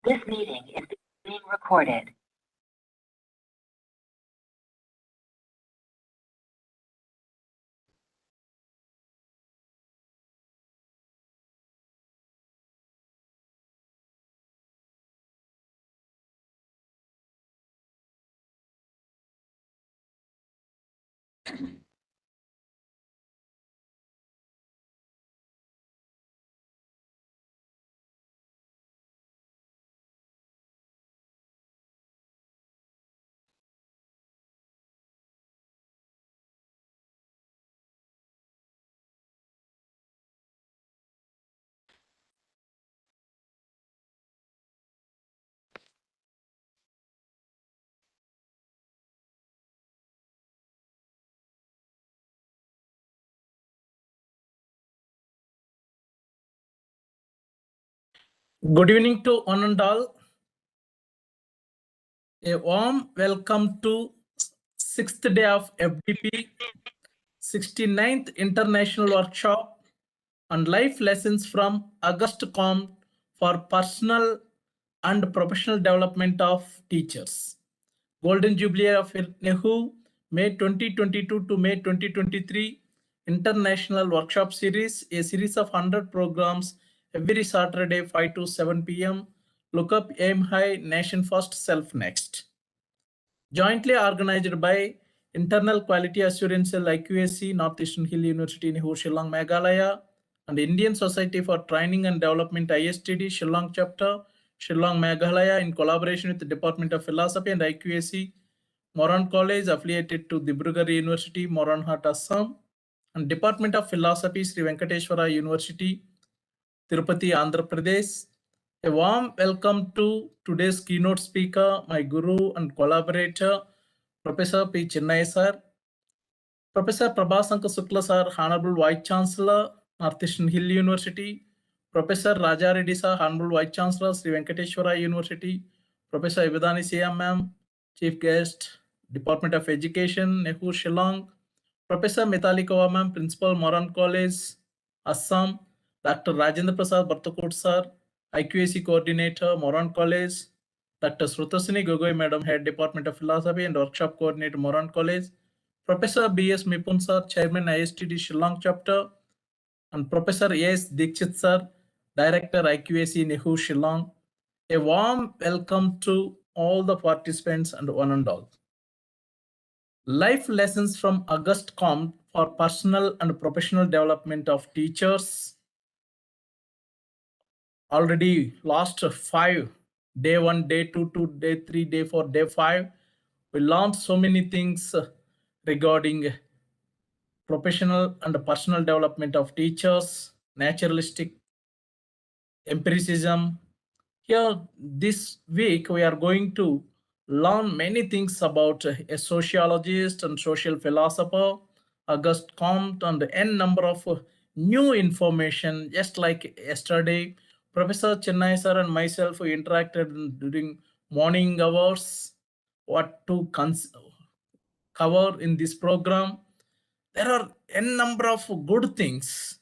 This meeting is being recorded. Good evening to one and all. A warm welcome to 6th day of FDP, 69th International Workshop on Life Lessons from Auguste Comte for Personal and Professional Development of Teachers. Golden Jubilee of NEHU, May 2022 to May 2023, International Workshop Series, a series of 100 programs every Saturday 5 to 7 p.m. Look up, aim high, nation first, self next. Jointly organized by Internal Quality Assurance Cell IQAC, Northeastern Hill University, NEHU, Shillong, Meghalaya, and Indian Society for Training and Development, ISTD, Shillong chapter, Shillong, Meghalaya, in collaboration with the Department of Philosophy and IQAC, MORAN College, affiliated to Dibrugarh University, MORANHAT, ASSAM, and Department of Philosophy, Sri Venkateswara University, Tirupati, Andhra Pradesh. A warm welcome to today's keynote speaker, my guru and collaborator, Professor P. Chennai sir, Professor Prabhasankar Sukla sir, Honorable Vice Chancellor, Northeastern Hill University, Professor Raja Reddy sir, Honorable Vice Chancellor, Sri Venkateswara University, Professor Ivedani CM ma'am, Chief Guest, Department of Education, NEHU, Shillong, Professor Mitalikova ma'am, Principal, Moran College, Assam, Dr. Rajendra Prasad Bartakot sir, IQAC Coordinator, Moran College, Dr. Srutasini Gogoi Madam, Head Department of Philosophy and Workshop Coordinator, Moran College, Professor B.S. Mipun sir, Chairman ISTD Shillong Chapter, and Professor A.S. Dikshit sir, Director IQAC NEHU Shillong. A warm welcome to all the participants and one and all. Life lessons from Auguste Comte for personal and professional development of teachers. Already last 5, day 1, day 2 to day 3, day 4, day 5, we learned so many things regarding professional and personal development of teachers, naturalistic empiricism. Here this week we are going to learn many things about a sociologist and social philosopher, Auguste Comte, and n number of new information. Just like yesterday, Professor Chennai sir and myself, we interacted during morning hours what to cover in this program. There are n number of good things.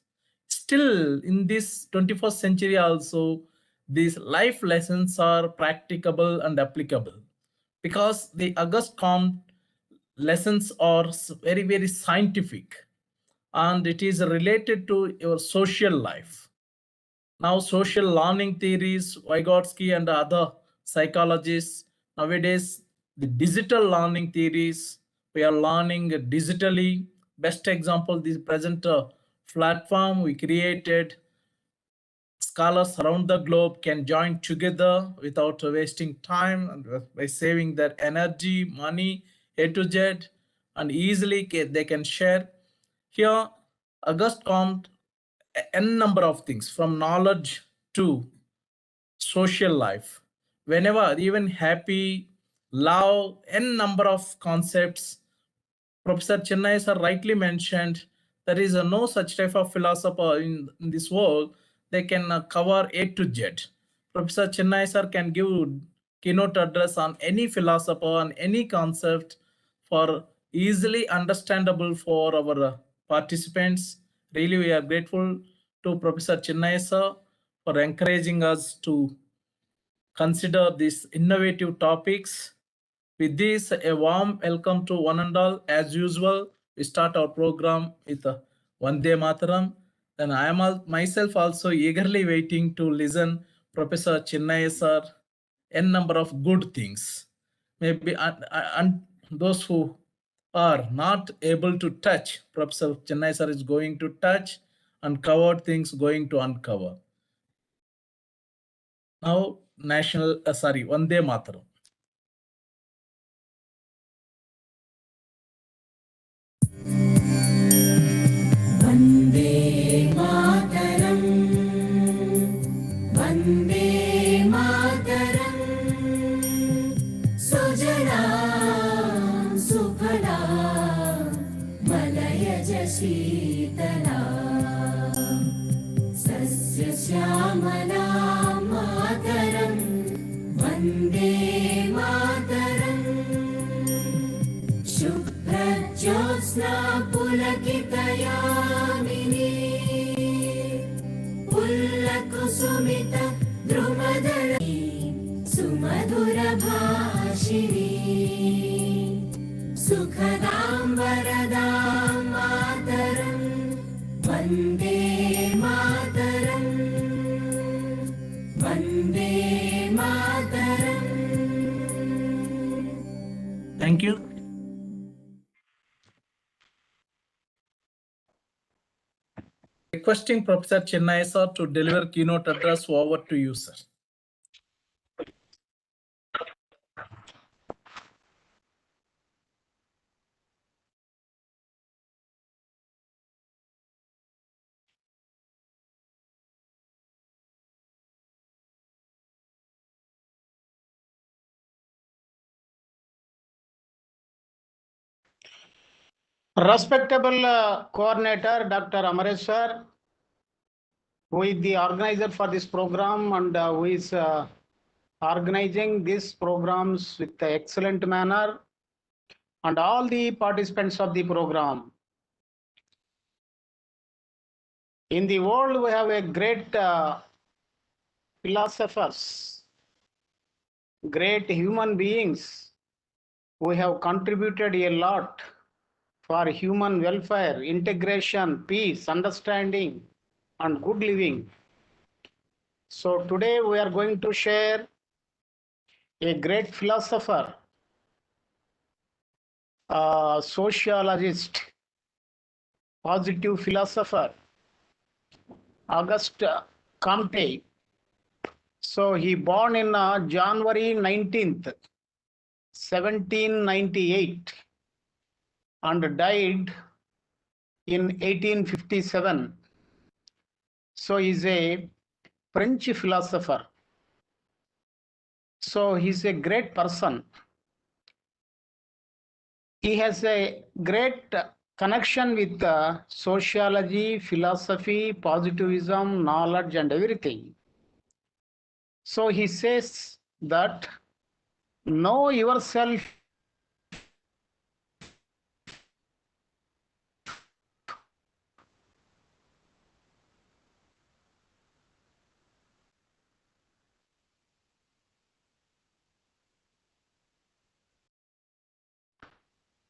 Still in this 21st century also, these life lessons are practicable and applicable because the Auguste Comte lessons are very, very scientific and it is related to your social life. Now, social learning theories, Vygotsky and other psychologists, nowadays, the digital learning theories, we are learning digitally. Best example, this present platform we created. Scholars around the globe can join together without wasting time and by saving their energy, money, A to Z, and easily they can share. Here, Auguste Comte, n number of things from knowledge to social life. Whenever, even happy, love, n number of concepts. Professor Chennai sir rightly mentioned there is no such type of philosopher in this world. They can cover A to Z. Professor Chennai sir can give keynote address on any philosopher, on any concept for easily understandable for our participants. Really, we are grateful to Professor Chennai sir for encouraging us to consider these innovative topics. With this, a warm welcome to one and all. As usual, we start our program with Vande Mataram. Then I am myself also eagerly waiting to listen Professor Chinnaya sir n number of good things. Maybe and those who are not able to touch, Professor Chinnaya sir is going to touch, and covered things going to uncover. Now, Vande Mataram. Vande Mataram Vande Mataram सुजला सुफला मलयज शीतला सस्यश्यामला मातरम् वन्दे मातरम् शुभ्रज्योत्स्ना पुलकितयामिनी पुल्लकुसुमित द्रुमदलनी सुमधुरभाषिणी सुखदां वरदां मातरं Vande Mataram Vande Mataram. Thank you. Requesting Professor Chinnaya sir to deliver keynote address. Over to you, sir. Respectable coordinator, Dr. Amaresh sir, who is the organizer for this program and who is organizing these programs with the excellent manner, and all the participants of the program. In the world, we have a great philosophers, great human beings who have contributed a lot for human welfare, integration, peace, understanding, and good living. So today we are going to share a great philosopher, sociologist, positive philosopher, Auguste Comte. So he born in January 19th, 1798 and died in 1857. So he's a French philosopher. So he's a great person. He has a great connection with sociology, philosophy, positivism, knowledge, and everything. So he says that know yourself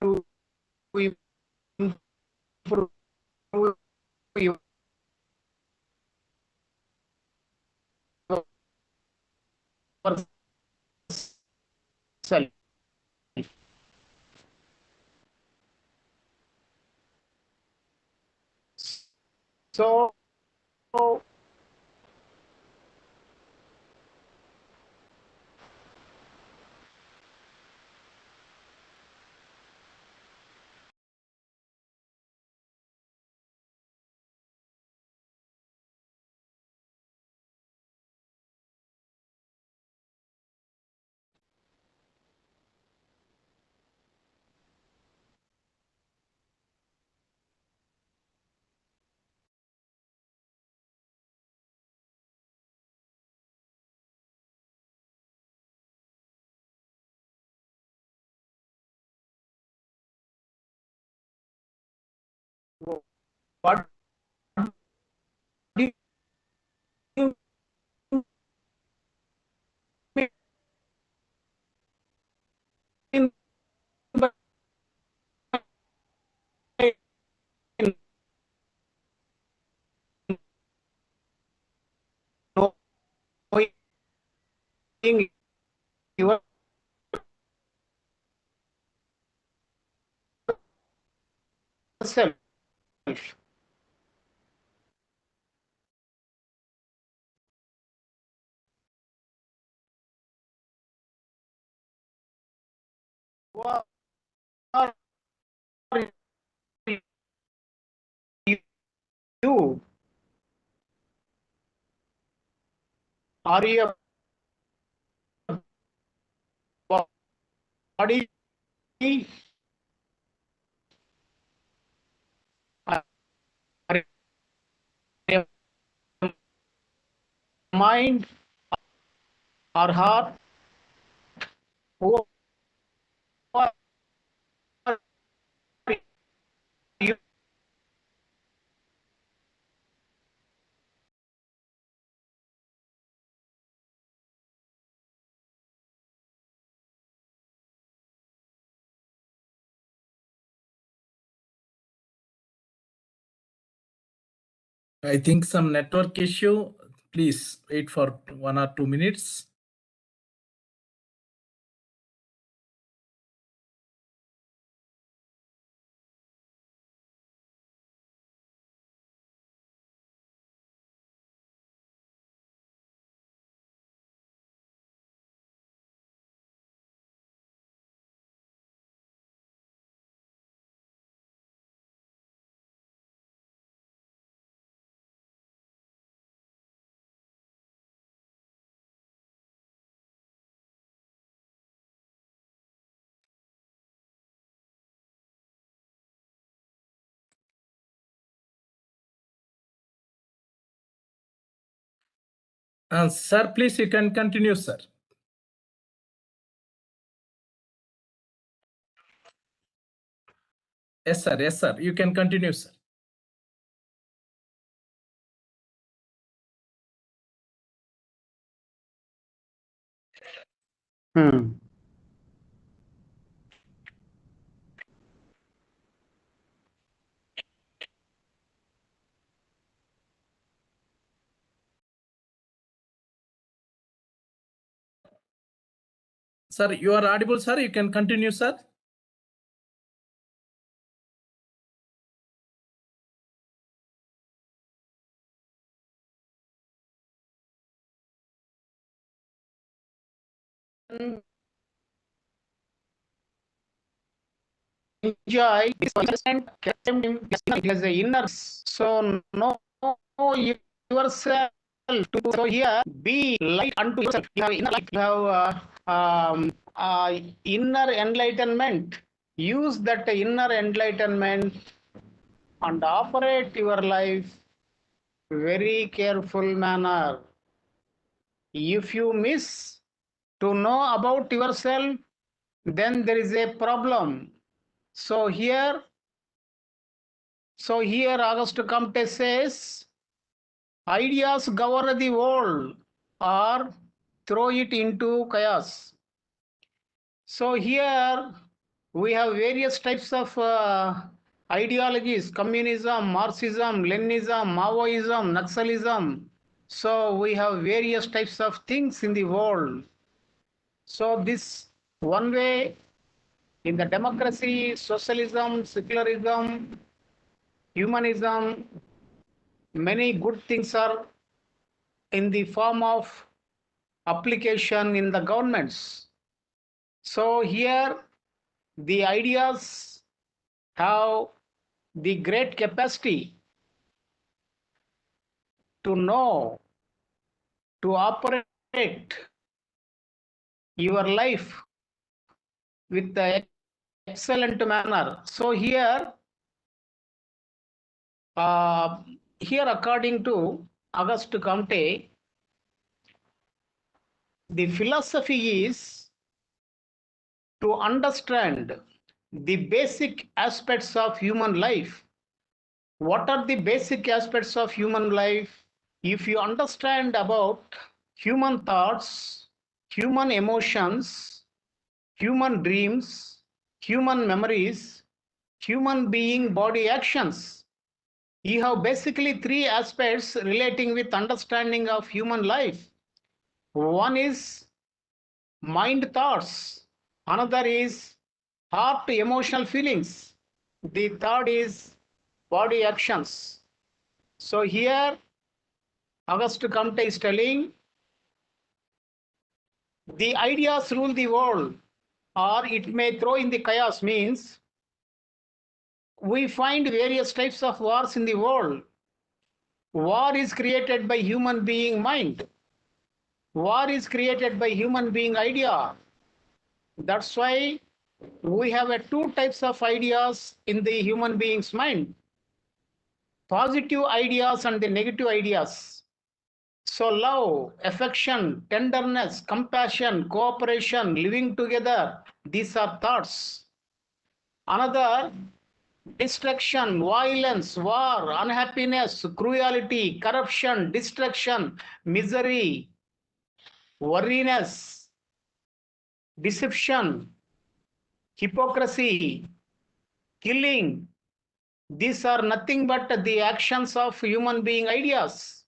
to improve yourself. So what do you yourself. Who are you? Are you a body? Are you a mind or heart? Who are you? I think some network issue. Please wait for 1 or 2 minutes. Sir, please, you can continue, sir. Yes, sir. Yes, sir. You can continue, sir. Sir, you are audible, sir. You can continue, sir. Enjoy this understand it as a inner. So know yourself. So here, be light unto yourself. You have inner light. You have inner enlightenment. Use that inner enlightenment and operate your life very careful manner. If you miss to know about yourself, then there is a problem. So here Auguste Comte says, ideas govern the world or throw it into chaos. So here we have various types of ideologies: communism, Marxism, Leninism, Maoism, Naxalism. So we have various types of things in the world. So this one way in the democracy, socialism, secularism, humanism, many good things are in the form of application in the governments. So here the ideas have the great capacity to know, to operate your life with the excellent manner. So here according to Auguste Comte, the philosophy is to understand the basic aspects of human life. What are the basic aspects of human life? If you understand about human thoughts, human emotions, human dreams, human memories, human being body actions, you have basically three aspects relating with understanding of human life. One is mind thoughts, another is heart emotional feelings, the third is body actions. So here Auguste Comte is telling the ideas rule the world, or it may throw in the chaos, means we find various types of wars in the world. War is created by human being mind. War is created by human being idea. That's why we have two types of ideas in the human being's mind. Positive ideas and the negative ideas. So love, affection, tenderness, compassion, cooperation, living together, these are thoughts. Another, destruction, violence, war, unhappiness, cruelty, corruption, destruction, misery, worriness, deception, hypocrisy, killing. These are nothing but the actions of human being ideas.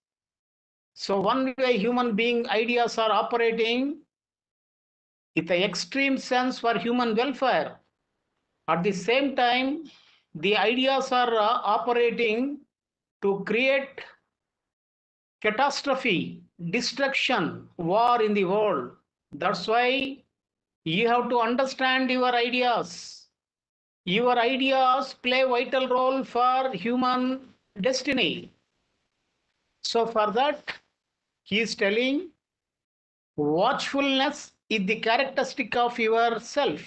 So one way human being ideas are operating with the extreme sense for human welfare. At the same time, the ideas are operating to create catastrophe, destruction, war in the world. That's why you have to understand your ideas. Your ideas play a vital role for human destiny. So for that, he is telling watchfulness is the characteristic of yourself,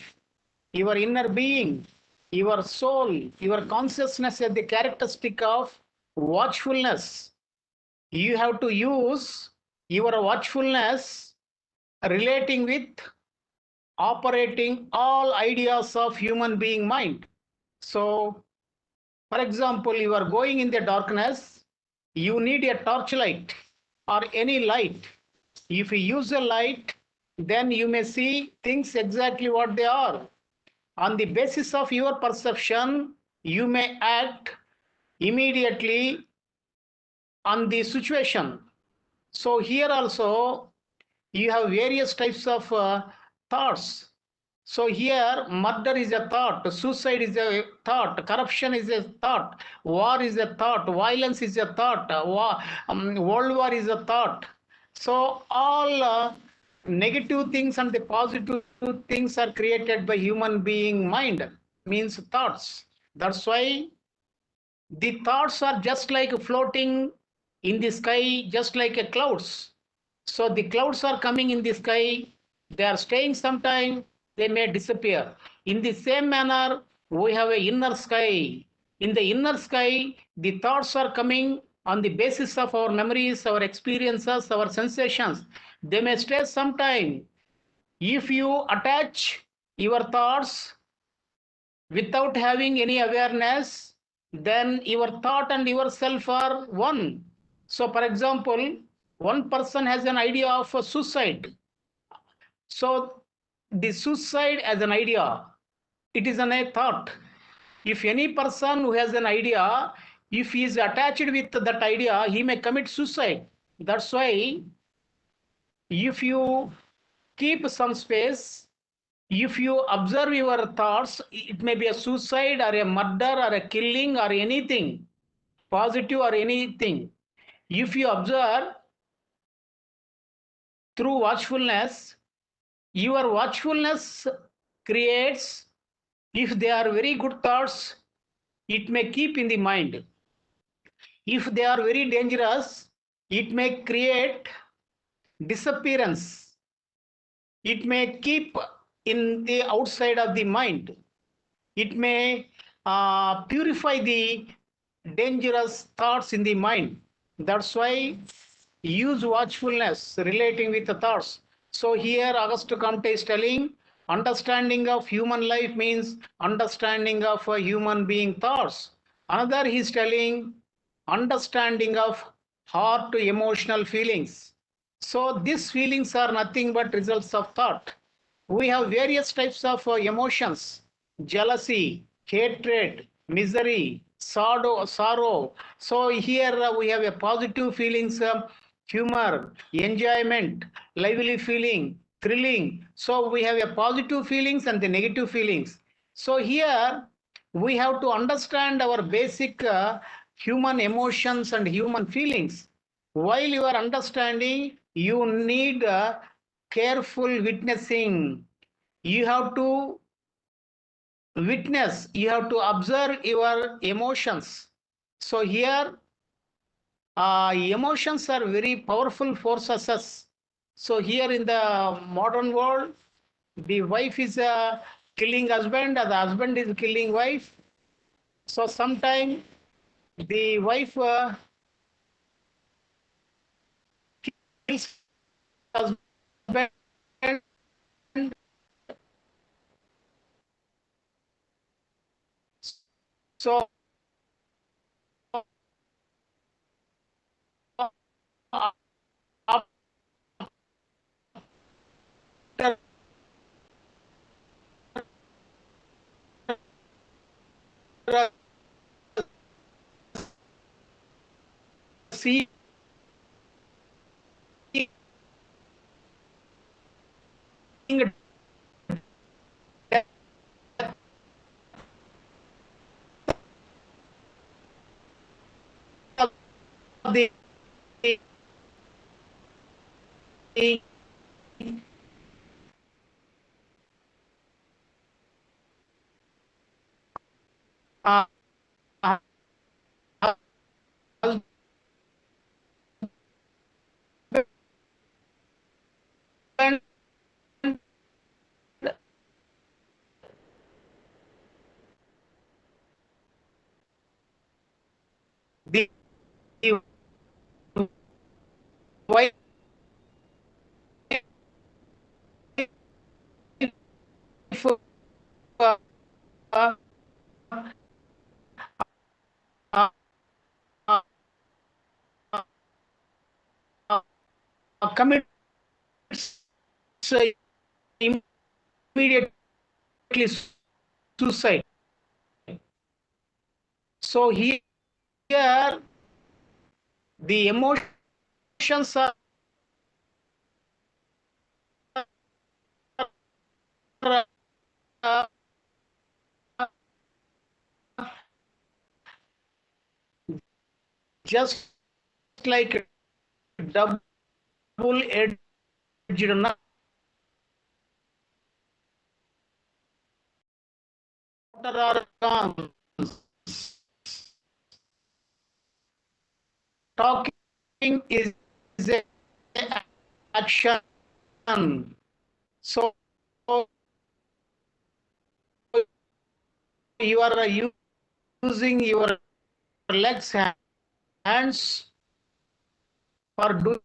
your inner being, your soul, your consciousness is the characteristic of watchfulness. You have to use your watchfulness relating with operating all ideas of human being mind. So, for example, you are going in the darkness, you need a torchlight or any light. If you use a light, then you may see things exactly what they are. On the basis of your perception, you may act immediately on the situation. So here also you have various types of thoughts. So here murder is a thought, suicide is a thought, corruption is a thought, war is a thought, violence is a thought, world war is a thought. So all negative things and the positive things are created by human being mind, means thoughts. That's why the thoughts are just like floating in the sky, just like a clouds. So the clouds are coming in the sky, they are staying sometime, they may disappear. In the same manner, we have an inner sky. In the inner sky, the thoughts are coming on the basis of our memories, our experiences, our sensations. They may stay sometime. If you attach your thoughts without having any awareness, then your thought and yourself are one. So for example, one person has an idea of a suicide. So the suicide as an idea, it is a thought. If any person who has an idea, if he is attached with that idea, he may commit suicide. That's why if you keep some space, if you observe your thoughts, it may be a suicide or a murder or a killing or anything, positive or anything. If you observe through watchfulness, your watchfulness creates, if they are very good thoughts, it may keep in the mind. If they are very dangerous, it may create disappearance. It may keep in the outside of the mind. It may purify the dangerous thoughts in the mind. That's why use watchfulness relating with the thoughts. So here Auguste Comte is telling understanding of human life means understanding of human being thoughts. Another he is telling understanding of heart to emotional feelings. So these feelings are nothing but results of thought. We have various types of emotions: jealousy, hatred, misery, sorrow. So here we have a positive feelings, humor, enjoyment, lively feeling, thrilling. So we have a positive feelings and the negative feelings. So here we have to understand our basic human emotions and human feelings. While you are understanding, you need careful witnessing. You have to witness, you have to observe your emotions. So here emotions are very powerful forces. So here in the modern world, the wife is killing husband and the husband is killing wife. So sometimes the wife kills husband. So after seeing the uh, husband the wife uh, uh, uh, commits immediately suicide. So here the emotions are uh, just like double-edged knife. Talking is a action. So you are using your legs, hands for doing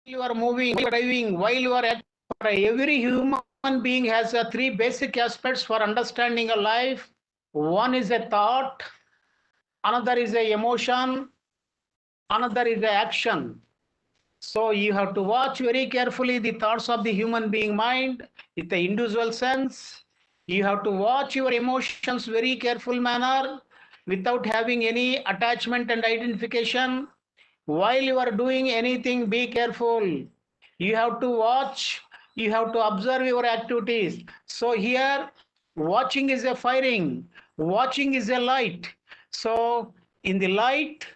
you are moving, you are driving, while you are at every human being has three basic aspects for understanding a life. One is a thought, another is a emotion, another is a action. So you have to watch very carefully the thoughts of the human being mind with the individual sense. You have to watch your emotions very careful manner without having any attachment and identification. While you are doing anything, be careful. You have to watch, you have to observe your activities. So here, watching is a firing, watching is a light. So in the light,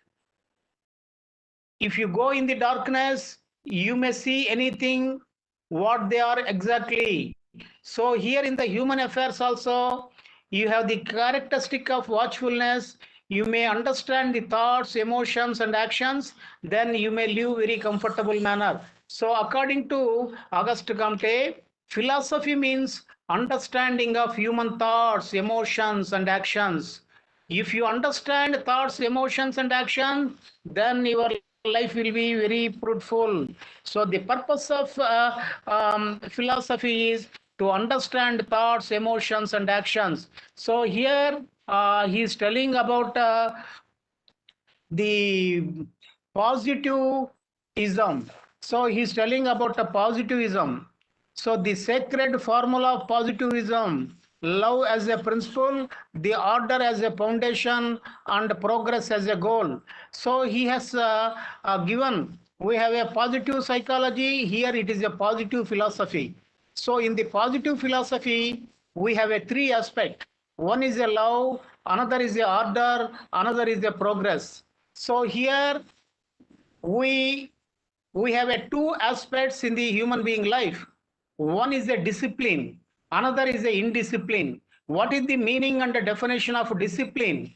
if you go in the darkness, you may see anything what they are exactly. So here in the human affairs also, you have the characteristic of watchfulness. You may understand the thoughts, emotions, and actions. Then you may live very comfortable manner. So according to Auguste Comte, philosophy means understanding of human thoughts, emotions, and actions. If you understand thoughts, emotions, and action, then your life will be very fruitful. So the purpose of philosophy is to understand thoughts, emotions, and actions. So here he is telling about the positive ism. So he's telling about the positivism. So the sacred formula of positivism, love as a principle, the order as a foundation, and progress as a goal. So he has given, we have a positive psychology, here it is a positive philosophy. So in the positive philosophy, we have a three aspect. One is a love, another is a order, another is a progress. So here we have a two aspects in the human being life. One is a discipline, another is a indiscipline. What is the meaning and the definition of discipline?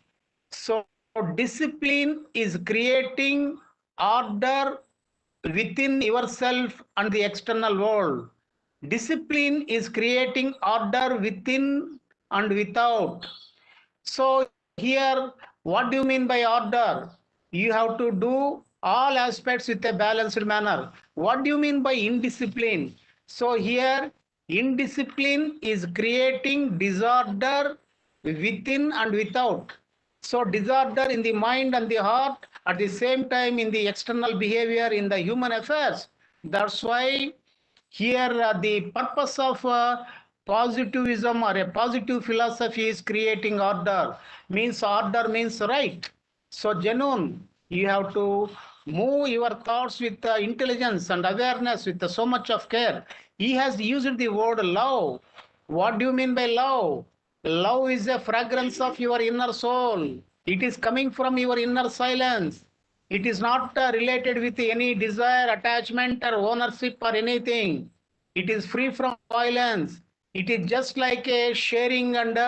So discipline is creating order within yourself and the external world. Discipline is creating order within and without. So here, what do you mean by order? You have to do all aspects with a balanced manner. What do you mean by indiscipline? So here, indiscipline is creating disorder within and without. So disorder in the mind and the heart, at the same time in the external behavior in the human affairs. That's why here the purpose of positivism or a positive philosophy is creating order. Means order means right. So genuine, you have to move your thoughts with intelligence and awareness with so much of care. He has used the word love. What do you mean by love? Love is a fragrance of your inner soul. It is coming from your inner silence. It is not related with any desire, attachment, or ownership or anything. It is free from violence. It is just like a sharing and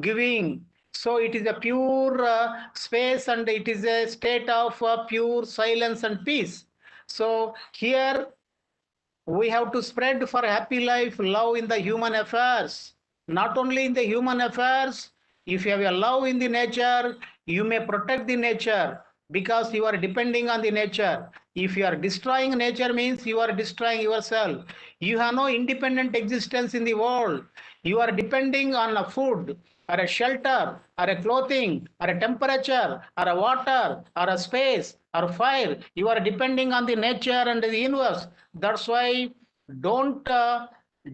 giving. So it is a pure space and it is a state of pure silence and peace. So here we have to spread for happy life, love in the human affairs. Not only in the human affairs, if you have a love in the nature, you may protect the nature because you are depending on the nature. If you are destroying nature means you are destroying yourself. You have no independent existence in the world. You are depending on a food, or a shelter, or a clothing, or a temperature, or a water, or a space, or fire. You are depending on the nature and the universe. That's why don't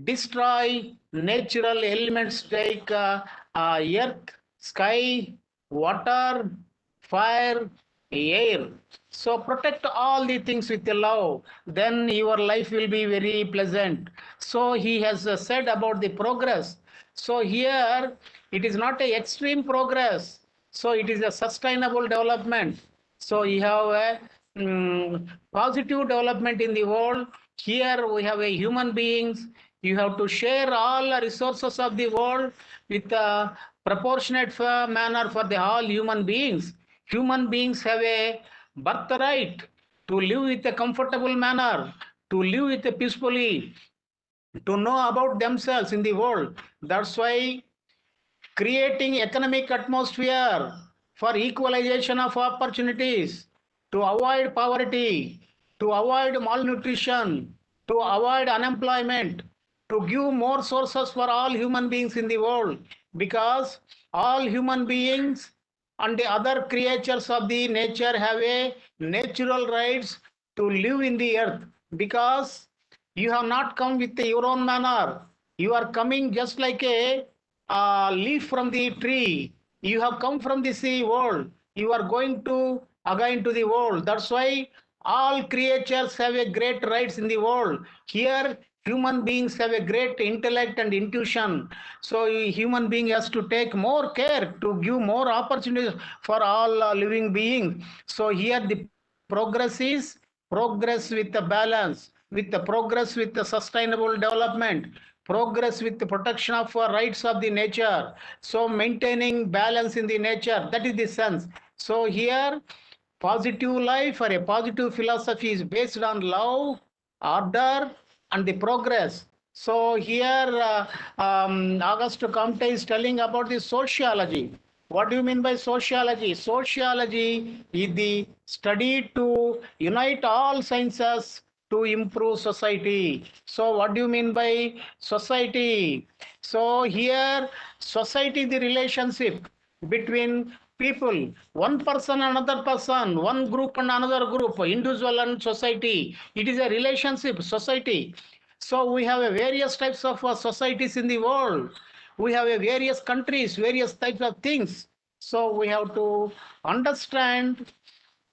destroy natural elements like earth, sky, water, fire, air. So protect all the things with the love. Then your life will be very pleasant. So he has said about the progress. So here it is not a extreme progress. So it is a sustainable development. So you have a positive development in the world. Here we have a human beings. You have to share all the resources of the world with a proportionate manner for the all human beings. Human beings have a birthright to live with a comfortable manner, to live with a peacefully, to know about themselves in the world. That's why creating economic atmosphere for equalization of opportunities, to avoid poverty, to avoid malnutrition, to avoid unemployment, to give more sources for all human beings in the world, because all human beings and the other creatures of the nature have a natural rights to live in the earth, because you have not come with your own manner. You are coming just like a leaf from the tree. You have come from the sea world. You are going to again to the world. That's why all creatures have a great rights in the world. Here human beings have a great intellect and intuition. So a human being has to take more care to give more opportunities for all living beings. So here the progress is progress with the balance, with the progress with the sustainable development, progress with the protection of rights of the nature. So maintaining balance in the nature, that is the sense. So here positive life or a positive philosophy is based on love, order, and the progress. So here Auguste Comte is telling about the sociology. What do you mean by sociology? Sociology is the study to unite all sciences to improve society. So what do you mean by society? So here society, the relationship between people, one person, another person, one group and another group, individual and society. It is a relationship, society. So we have a various types of societies in the world. We have a various countries, various types of things. So we have to understand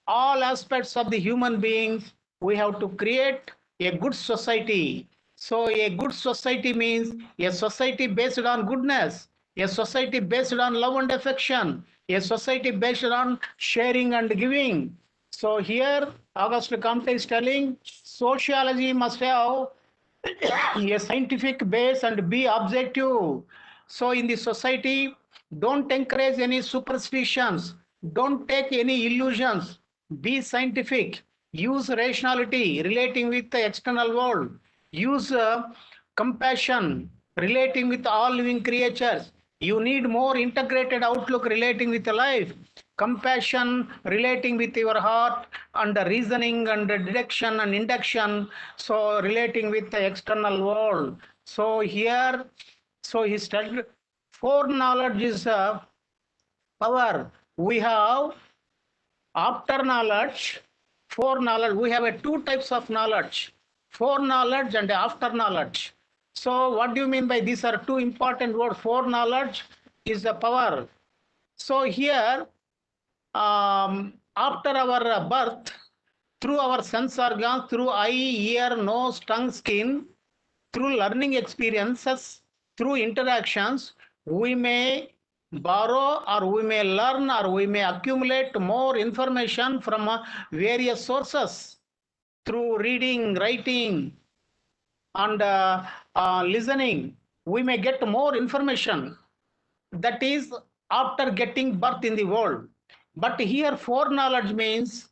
all aspects of the human beings. We have to create a good society. So a good society means a society based on goodness, a society based on love and affection, a society based on sharing and giving. So here Auguste Comte is telling sociology must have a scientific base and be objective. So in the society, don't encourage any superstitions, don't take any illusions, be scientific, use rationality relating with the external world, use compassion relating with all living creatures. You need more integrated outlook relating with life, compassion relating with your heart, and reasoning and deduction and induction, so relating with the external world. So here, so he studied foreknowledge is power. We have after knowledge, foreknowledge. We have two types of knowledge, foreknowledge and after knowledge. So what do you mean by these are two important words? Foreknowledge is the power. So here, after our birth, through our sense organs, through eye, ear, nose, tongue, skin, through learning experiences, through interactions, we may borrow or we may learn or we may accumulate more information from various sources through reading, writing, and listening. We may get more information. That is after getting birth in the world. But here foreknowledge means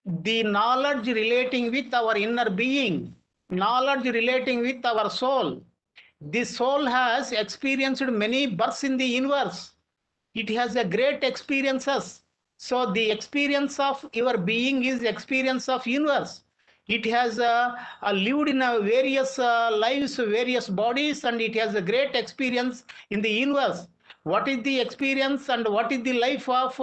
the knowledge relating with our inner being, knowledge relating with our soul. The soul has experienced many births in the universe. It has a great experiences. So the experience of your being is experience of universe. It has lived in various lives, various bodies, and it has a great experience in the universe. What is the experience and what is the life of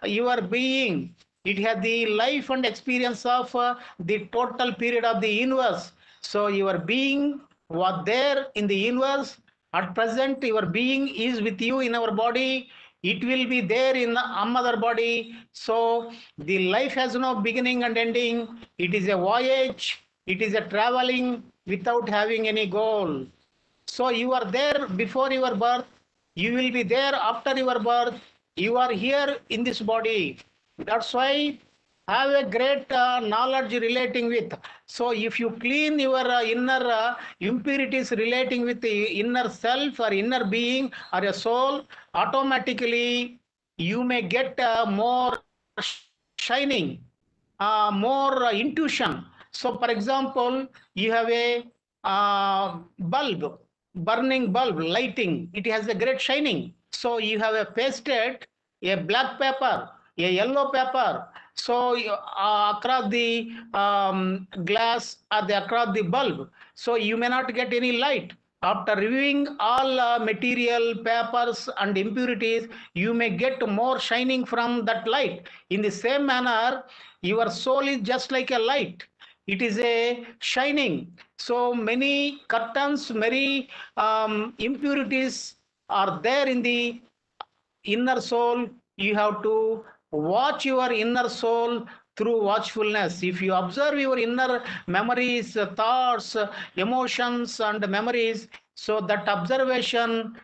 your being? It has the life and experience of the total period of the universe. So your being was there in the universe. At present, your being is with you in our body. It will be there in another body. So the life has no beginning and ending. It is a voyage. It is a traveling without having any goal. So you are there before your birth. You will be there after your birth. You are here in this body. That's why have a great knowledge relating with. So if you clean your inner impurities relating with the inner self or inner being or a soul, automatically you may get more shining, more intuition. So for example, you have a bulb, burning bulb, lighting. It has a great shining. So you have a pasted a black paper, a yellow paper. So across the glass or across the bulb, so you may not get any light. After reviewing all material, papers and impurities, you may get more shining from that light. In the same manner, your soul is just like a light. It is a shining. So many curtains, many impurities are there in the inner soul. You have to watch your inner soul through watchfulness. If you observe your inner memories, thoughts, emotions and memories, so that observation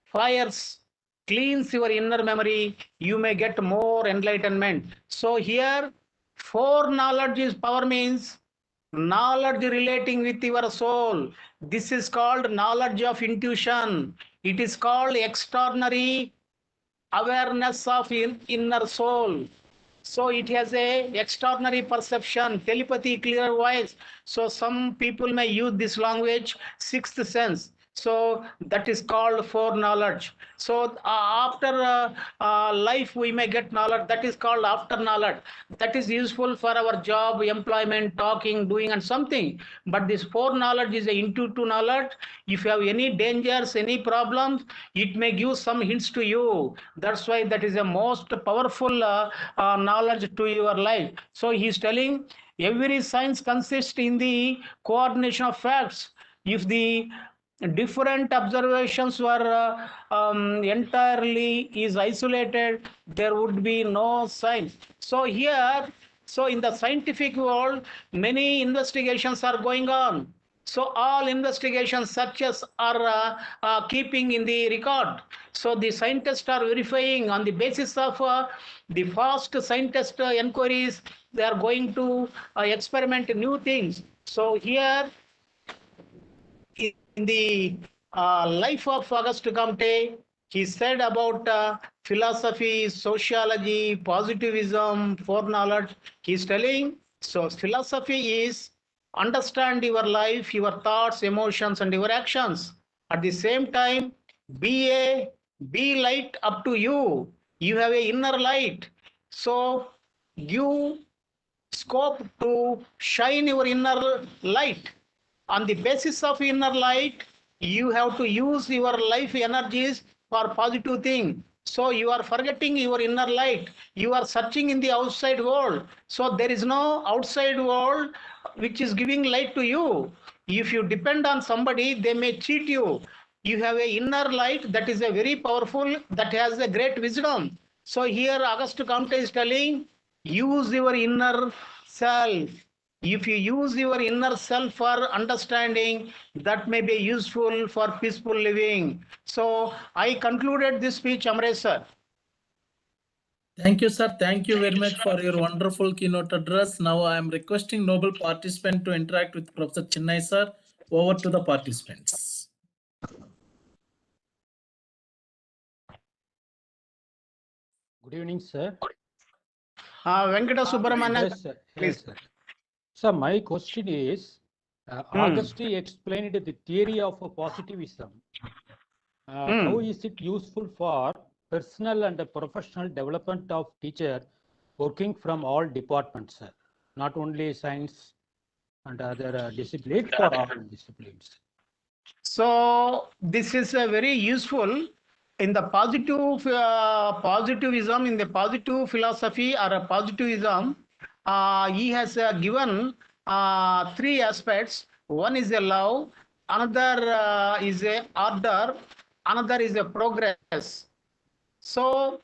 fires, cleans your inner memory, you may get more enlightenment. So here foreknowledge is power means knowledge relating with your soul. This is called knowledge of intuition. It is called extraordinary awareness of inner soul. So it has a extraordinary perception, telepathy, clear voice. So some people may use this language, sixth sense. So that is called foreknowledge. So after life we may get knowledge, that is called after knowledge. That is useful for our job, employment, talking, doing and something. But this foreknowledge is a intuitive knowledge. If you have any dangers, any problems, it may give some hints to you. That's why that is a most powerful knowledge to your life. So he is telling every science consists in the coordination of facts. If the different observations were entirely is isolated, there would be no science. So here, so in the scientific world, many investigations are going on. So all investigations such as are keeping in the record. So the scientists are verifying on the basis of the fast scientist inquiries. They are going to experiment new things. So here in the life of Auguste Comte, he said about philosophy, sociology, positivism, foreknowledge. He's telling, so philosophy is understand your life, your thoughts, emotions, and your actions. At the same time, be light up to you. You have a inner light. So give scope to shine your inner light. On the basis of inner light, you have to use your life energies for positive thing. So you are forgetting your inner light. You are searching in the outside world. So there is no outside world which is giving light to you. If you depend on somebody, they may cheat you. You have a inner light that is a very powerful, that has a great wisdom. So here Auguste Comte is telling, use your inner self. If you use your inner self for understanding, that may be useful for peaceful living. So I concluded this speech, Amresh sir. Thank you, sir. Thank you very much for your wonderful keynote address. Now I am requesting noble participant to interact with Professor Chennai, sir. Over to the participants. Good evening, sir. Venkata Subramanian, Yes, sir. please. Yes, sir. So my question is, Auguste explained the theory of positivism. How is it useful for personal and professional development of teacher working from all departments, sir? Not only science and other disciplines, for all disciplines. So this is a very useful in the positivism, in the positive philosophy or a positivism. He has given three aspects. One is a love, another is a order, another is a progress. So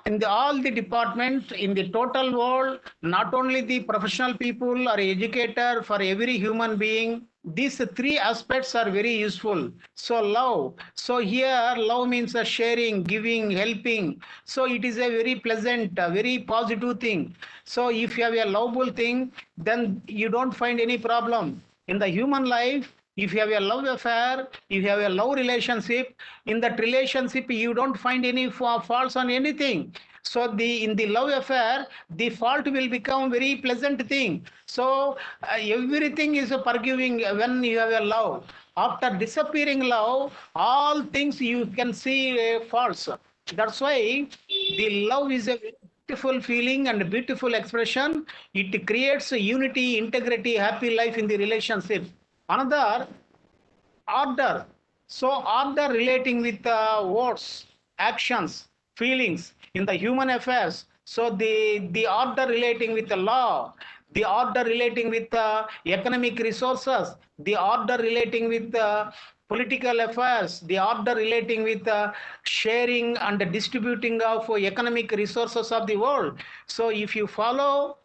in all the department, in the total world, not only the professional people or educator, for every human being, these three aspects are very useful. So love. So here love means a sharing, giving, helping. So it is a very pleasant, very positive thing. So if you have a lovable thing, then you don't find any problem. In the human life, if you have a love affair, if you have a love relationship, in that relationship you don't find any faults on anything. So in the love affair, the fault will become very pleasant thing. So everything is forgiving when you have a love. After disappearing love, all things you can see faults. That's why the love is a beautiful feeling and beautiful expression. It creates unity, integrity, happy life in the relationship. Another, order. So order relating with words, actions, feelings in the human affairs. So the order relating with the law, the order relating with economic resources, the order relating with political affairs, the order relating with sharing and distributing of economic resources of the world. So if you follow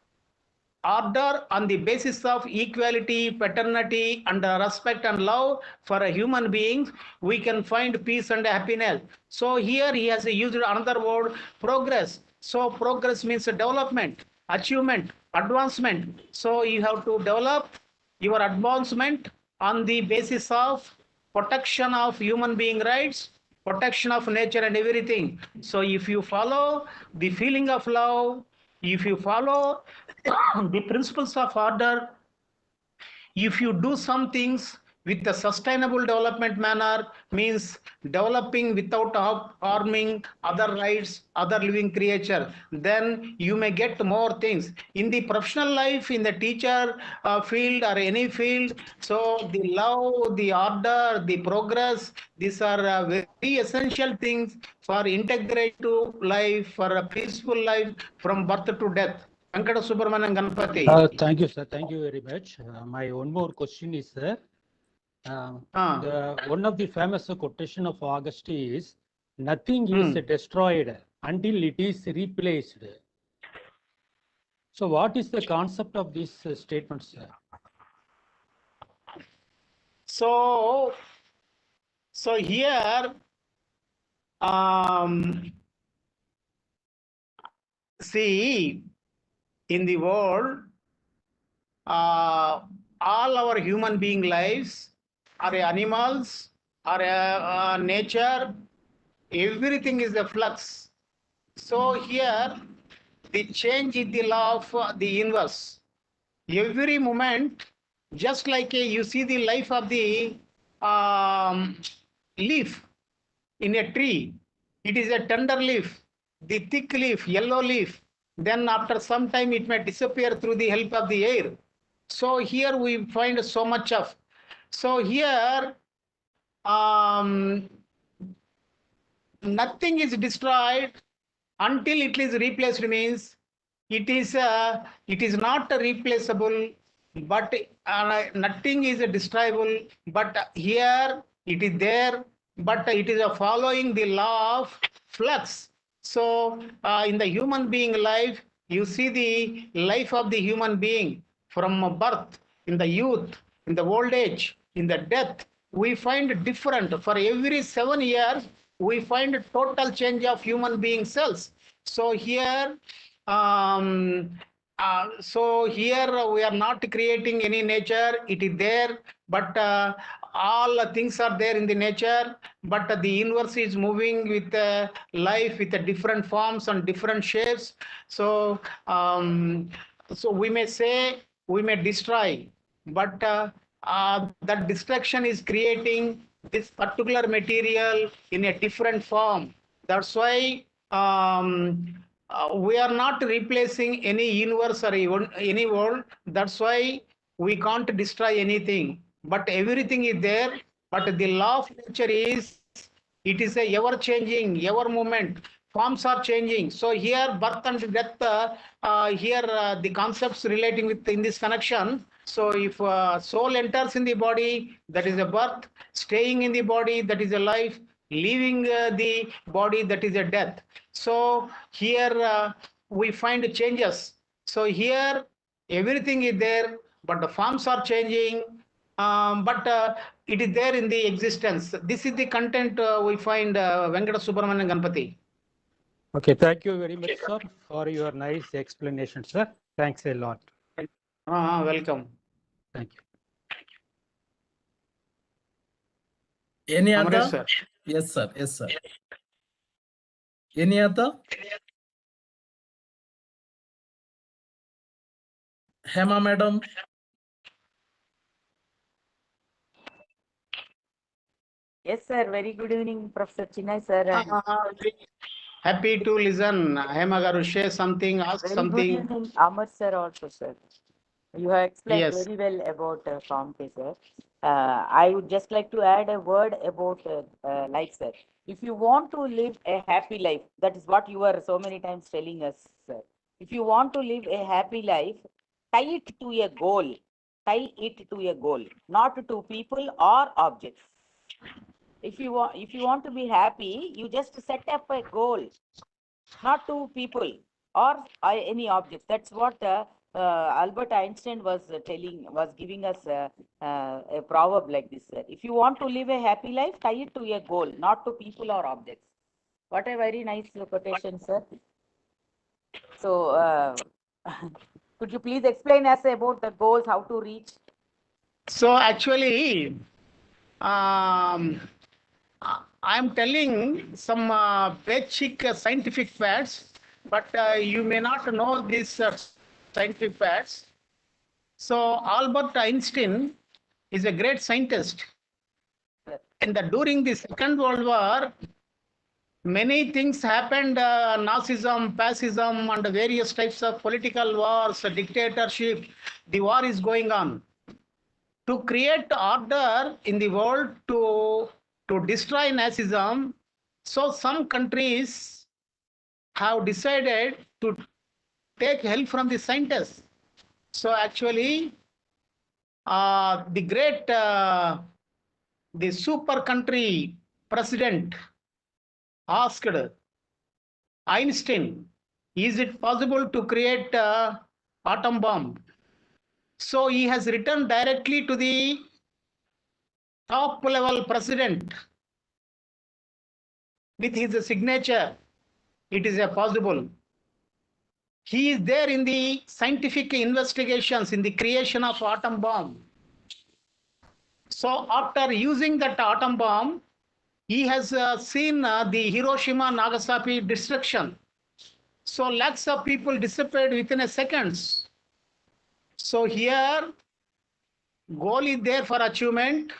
order on the basis of equality, paternity, and respect and love for a human being, we can find peace and happiness. So here he has used another word, progress. So progress means development, achievement, advancement. So you have to develop your advancement on the basis of protection of human being rights, protection of nature and everything. So if you follow the feeling of love, if you follow the principles of order, if you do some things with a sustainable development manner means developing without harming other rights, other living creature. Then you may get more things. In the professional life, in the teacher field or any field, so the love, the order, the progress, these are very essential things for integrative life, for a peaceful life from birth to death. Venkata Subramanian Ganpati. Thank you, sir. Thank you very much. My one more question is, sir. One of the famous quotation of Auguste is, nothing is destroyed until it is replaced. So what is the concept of this statement, sir? So here, see, in the world, all our human being lives, are animals, are nature, everything is a flux. So here, the change is the law of the inverse. Every moment, just like you see the life of the leaf in a tree, it is a tender leaf, the thick leaf, yellow leaf. Then after some time, it may disappear through the help of the air. So here we find so much of. So here, nothing is destroyed until it is replaced. Means it is not replaceable, but nothing is destroyable. But here it is there, but it is following the law of flux. So in the human being life, you see the life of the human being from birth, in the youth, in the old age, in the death. We find different. For every 7 years, we find a total change of human being cells. So here, we are not creating any nature. It is there, but all things are there in the nature. But the universe is moving with life with different forms and different shapes. So, so we may say we may destroy, but that destruction is creating this particular material in a different form. That's why we are not replacing any universe or even any world. That's why we can't destroy anything. But everything is there. But the law of nature is, it is a ever changing, ever movement. Forms are changing. So here, birth and death, the concepts relating with in this connection. So if soul enters in the body, that is a birth. Staying in the body, that is a life. Leaving the body, that is a death. So here we find changes. So here everything is there, but the forms are changing. But it is there in the existence. This is the content we find Venkata Subramanian Ganpati. Okay, thank you very much, sir, for your nice explanation, sir. Thanks a lot. Welcome. Thank you. Any Amaresh, other? sir. Yes, sir. Yes, sir. Any other? Hema, madam. Yes, sir. Very good evening, Professor Chinay, sir. And Happy to listen. Hema Garu, share something, ask very something. good evening, Amar, sir, also, sir. You have explained Yes. very well about Comte, sir. I would just like to add a word about life, sir. If you want to live a happy life, that is what you are so many times telling us, sir. If you want to live a happy life, tie it to a goal. Tie it to a goal, not to people or objects. If you want to be happy, you just set up a goal, not to people or any objects. That's what Albert Einstein was giving us a proverb like this. If you want to live a happy life, tie it to a goal, not to people or objects. What a very nice quotation, sir. So, could you please explain us about the goals, how to reach? So actually, I'm telling some basic scientific facts, but you may not know these scientific facts. So Albert Einstein is a great scientist. And during the Second World War, many things happened, Nazism, fascism, and various types of political wars, dictatorship. The war is going on. To create order in the world, to destroy Nazism, so some countries have decided to take help from the scientists. So actually, the great, the super country president asked Einstein, is it possible to create an atom bomb? So he has written directly to the top level president with his signature. It is possible. He is there in the scientific investigations in the creation of atom bomb. So after using that atom bomb, he has seen the Hiroshima Nagasaki destruction. So lakhs of people disappeared within a seconds. So here, goal is there for achievement,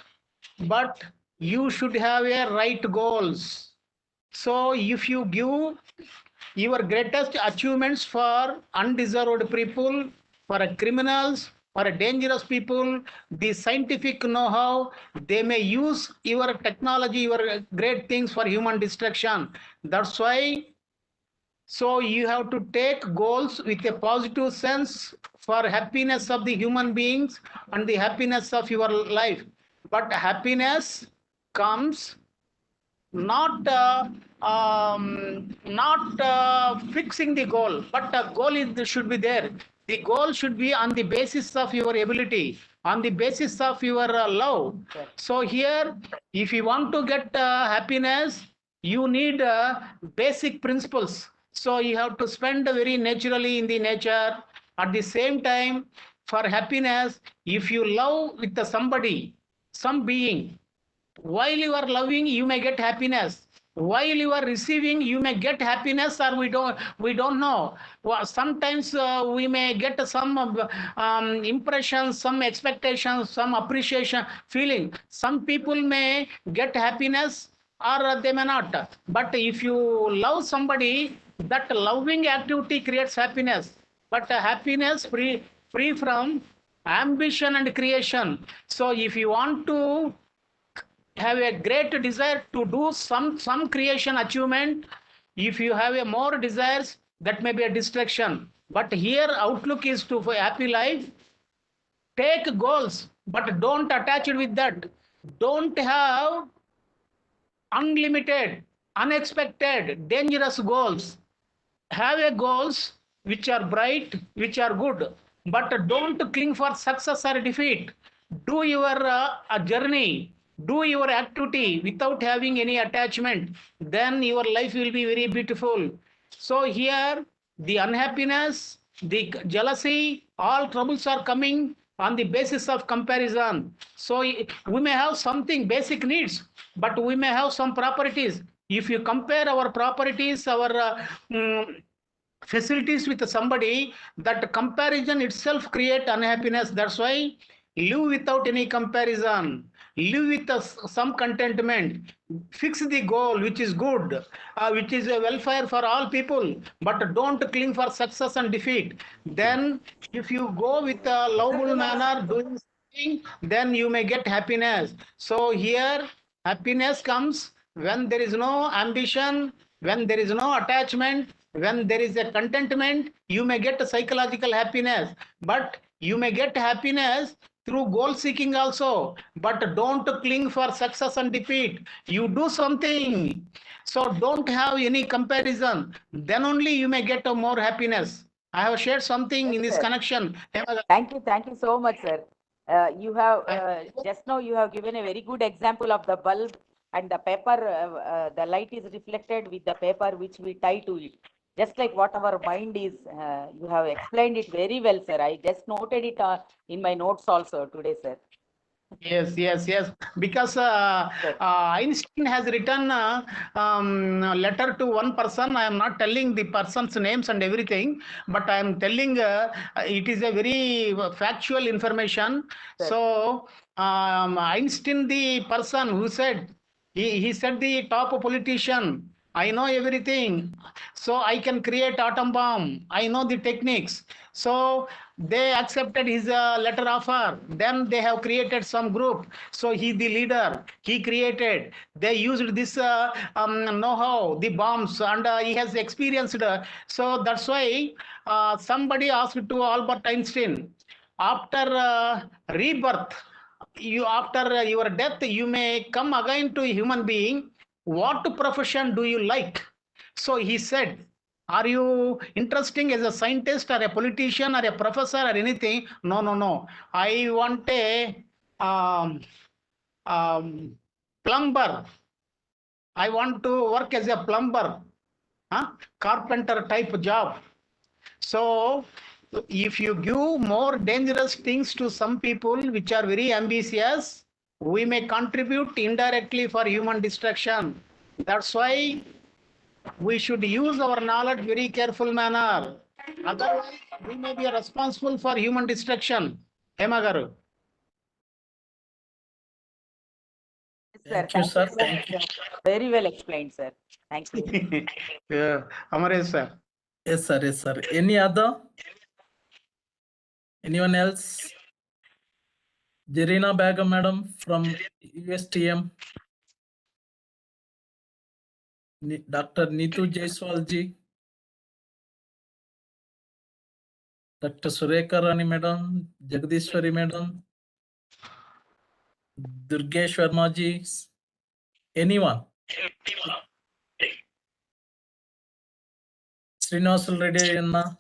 but you should have a right goals. So if you give your greatest achievements for undeserved people, for criminals, for dangerous people, the scientific know-how, they may use your technology, your great things for human destruction. That's why, so you have to take goals with a positive sense for happiness of the human beings and the happiness of your life. But happiness comes not fixing the goal, but the goal should be there. The goal should be on the basis of your ability, on the basis of your love. So here, if you want to get happiness, you need basic principles. So you have to spend very naturally in the nature. At the same time, for happiness, if you love with somebody, some being, while you are loving, you may get happiness. While you are receiving, you may get happiness, or we don't know. Well, sometimes we may get some impressions, some expectations, some appreciation, feeling. Some people may get happiness, or they may not. But if you love somebody, that loving activity creates happiness. But happiness free from ambition and creation. So if you want to have a great desire to do some creation achievement, if you have a more desires, that may be a distraction. But here outlook is to for happy life. Take goals, but don't attach it with that. Don't have unlimited, unexpected, dangerous goals. Have a goals which are bright, which are good, but don't cling for success or defeat. Do your journey, do your activity without having any attachment. Then your life will be very beautiful. So here, the unhappiness, the jealousy, all troubles are coming on the basis of comparison. So we may have something basic needs, but we may have some properties. If you compare our properties, our facilities with somebody, that comparison itself create unhappiness. That's why live without any comparison, live with some contentment, fix the goal which is good, which is a welfare for all people, but don't cling for success and defeat. Then if you go with a lovable manner doing something, then you may get happiness. So here happiness comes when there is no ambition, when there is no attachment, when there is a contentment. You may get a psychological happiness, but you may get happiness through goal seeking also, but don't cling for success and defeat. You do something, so don't have any comparison, then only you may get a more happiness. I have shared something in this connection. Thank you so much, sir. You have just now you have given a very good example of the bulb and the paper. The light is reflected with the paper which we tie to it. Just like what our mind is, you have explained it very well, sir. I just noted it in my notes also today, sir. Yes. Because Einstein has written a letter to one person. I am not telling the person's names and everything, but I am telling it is a very factual information. Sir. So Einstein, the person who said, he said the top politician, I know everything. So I can create atom bomb. I know the techniques. So they accepted his letter offer. Then they have created some group. So he the leader. He created. They used this know-how, the bombs, and he has experienced. So that's why somebody asked to Albert Einstein, after rebirth, you after your death, you may come again to a human being. What profession do you like? So he said, are you interesting as a scientist or a politician or a professor or anything? No. I want a plumber. I want to work as a plumber, carpenter type job. So if you give more dangerous things to some people which are very ambitious, we may contribute indirectly for human destruction. That's why we should use our knowledge very careful manner. Otherwise, we may be responsible for human destruction. Hemagaru. Thank you, sir. Thank you. Very well explained, sir. Thank you. Yeah, Amaresh sir. Yes, sir. Any other? Anyone else? Jarina Begum, madam, from USTM. Dr. Neetu Jaiswal ji. Dr. Surekha Rani, madam. Jagdishwari, madam. Durgesh Verma ji. Anyone? Srinivasal Reddy Anna.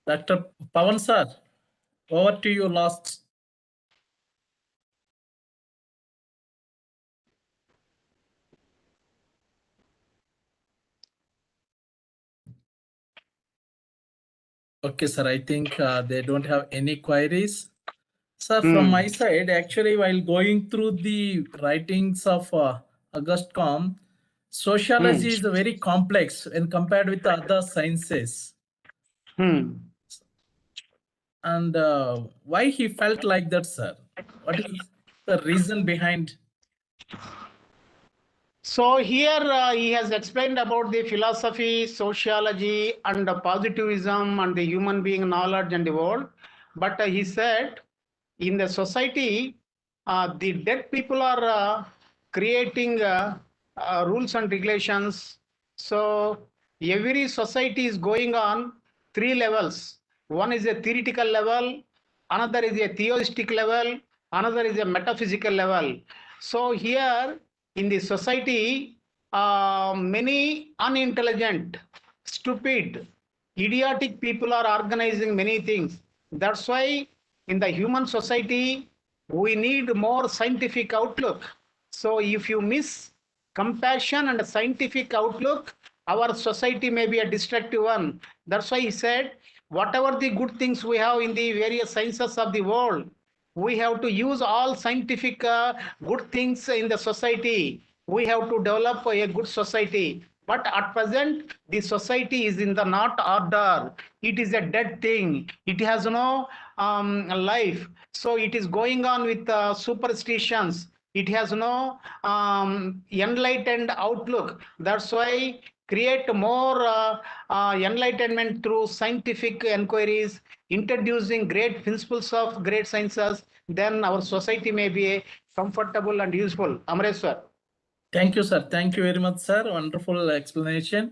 Dr. Pawan sir, over to you last. Okay, sir, I think they don't have any queries. Sir, from my side, actually, while going through the writings of Auguste Comte, sociology is very complex when compared with the other sciences. And why he felt like that, sir? What is the reason behind? So here he has explained about the philosophy, sociology, and the positivism and the human being knowledge and the world. But he said, in the society, the dead people are creating rules and regulations. So every society is going on 3 levels. One is a theoretical level, another is a theistic level, another is a metaphysical level. So here in the society, many unintelligent, stupid, idiotic people are organizing many things. That's why in the human society, we need more scientific outlook. So if you miss compassion and a scientific outlook, our society may be a destructive one. That's why he said, whatever the good things we have in the various sciences of the world, we have to use all scientific good things in the society. We have to develop a good society. But at present, the society is in the not order. It is a dead thing. It has no life. So it is going on with superstitions. It has no enlightened outlook. That's why create more enlightenment through scientific inquiries, introducing great principles of great sciences, then our society may be comfortable and useful. Amaresh sir. Thank you, sir. Thank you very much, sir. Wonderful explanation.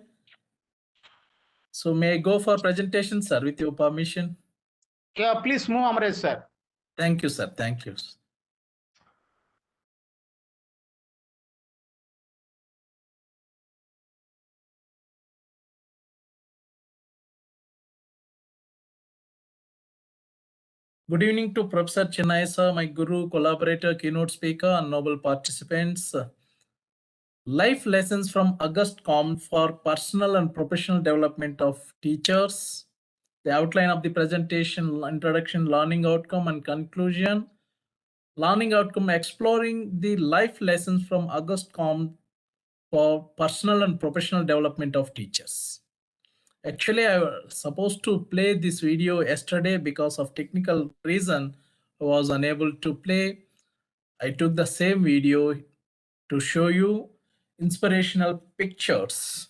So may I go for presentation, sir, with your permission? Yeah, please move, Amaresh sir. Thank you, sir. Thank you. Good evening to Professor Chennai, sir, my guru, collaborator, keynote speaker, and noble participants. Life lessons from Auguste Comte for personal and professional development of teachers. the outline of the presentation, introduction, learning outcome, and conclusion. Learning outcome, exploring the life lessons from Auguste Comte for personal and professional development of teachers. Actually, I was supposed to play this video yesterday because of technical reason. I was unable to play. I took the same video to show you inspirational pictures.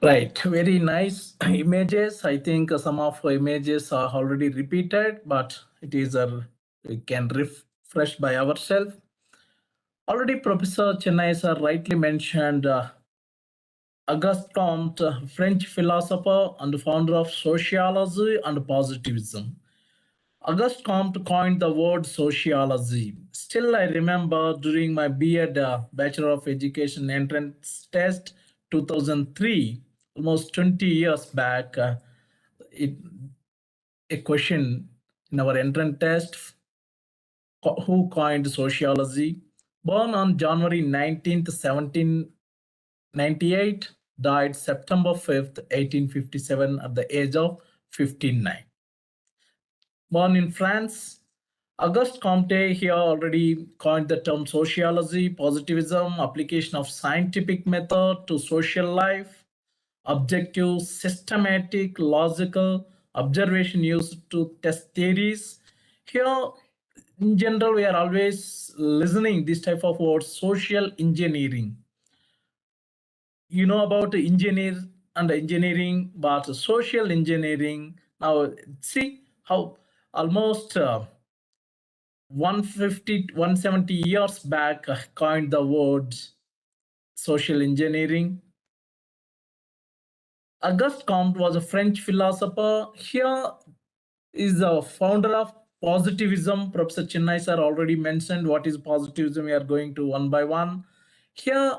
Right, very nice images. I think some of the images are already repeated, but it is we can refresh by ourselves. Already Professor Chennai sir rightly mentioned Auguste Comte, French philosopher and founder of sociology and positivism. Auguste Comte coined the word sociology. Still, I remember during my B.Ed. Bachelor of Education entrance test 2003, almost 20 years back, a question in our entrance test, who coined sociology? Born on January 19th, 1798, died September 5th, 1857 at the age of 59. Born in France, Auguste Comte here already coined the term sociology, positivism, application of scientific method to social life, objective, systematic, logical observation used to test theories. Here, in general, we are always listening this type of words, social engineering. You know about engineer and engineering, but social engineering. Now, see how almost 150, 170 years back coined the word social engineering. Auguste Comte was a French philosopher. Here is the founder of positivism. Professor Chennai sir already mentioned what is positivism. We are going to one by one. Here,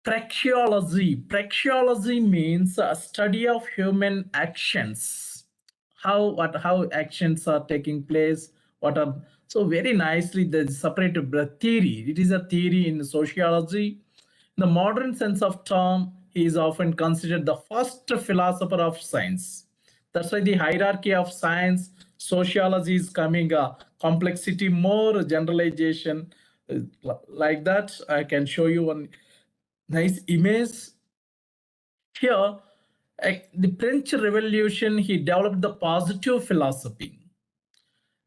praxeology. Praxeology means a study of human actions. How actions are taking place. So very nicely they separated the theory. It is a theory in sociology. In the modern sense of term, he is often considered the first philosopher of science. That's why the hierarchy of science, sociology is coming complexity, more generalization like that. I can show you one nice image. Here, the French Revolution, he developed the positive philosophy.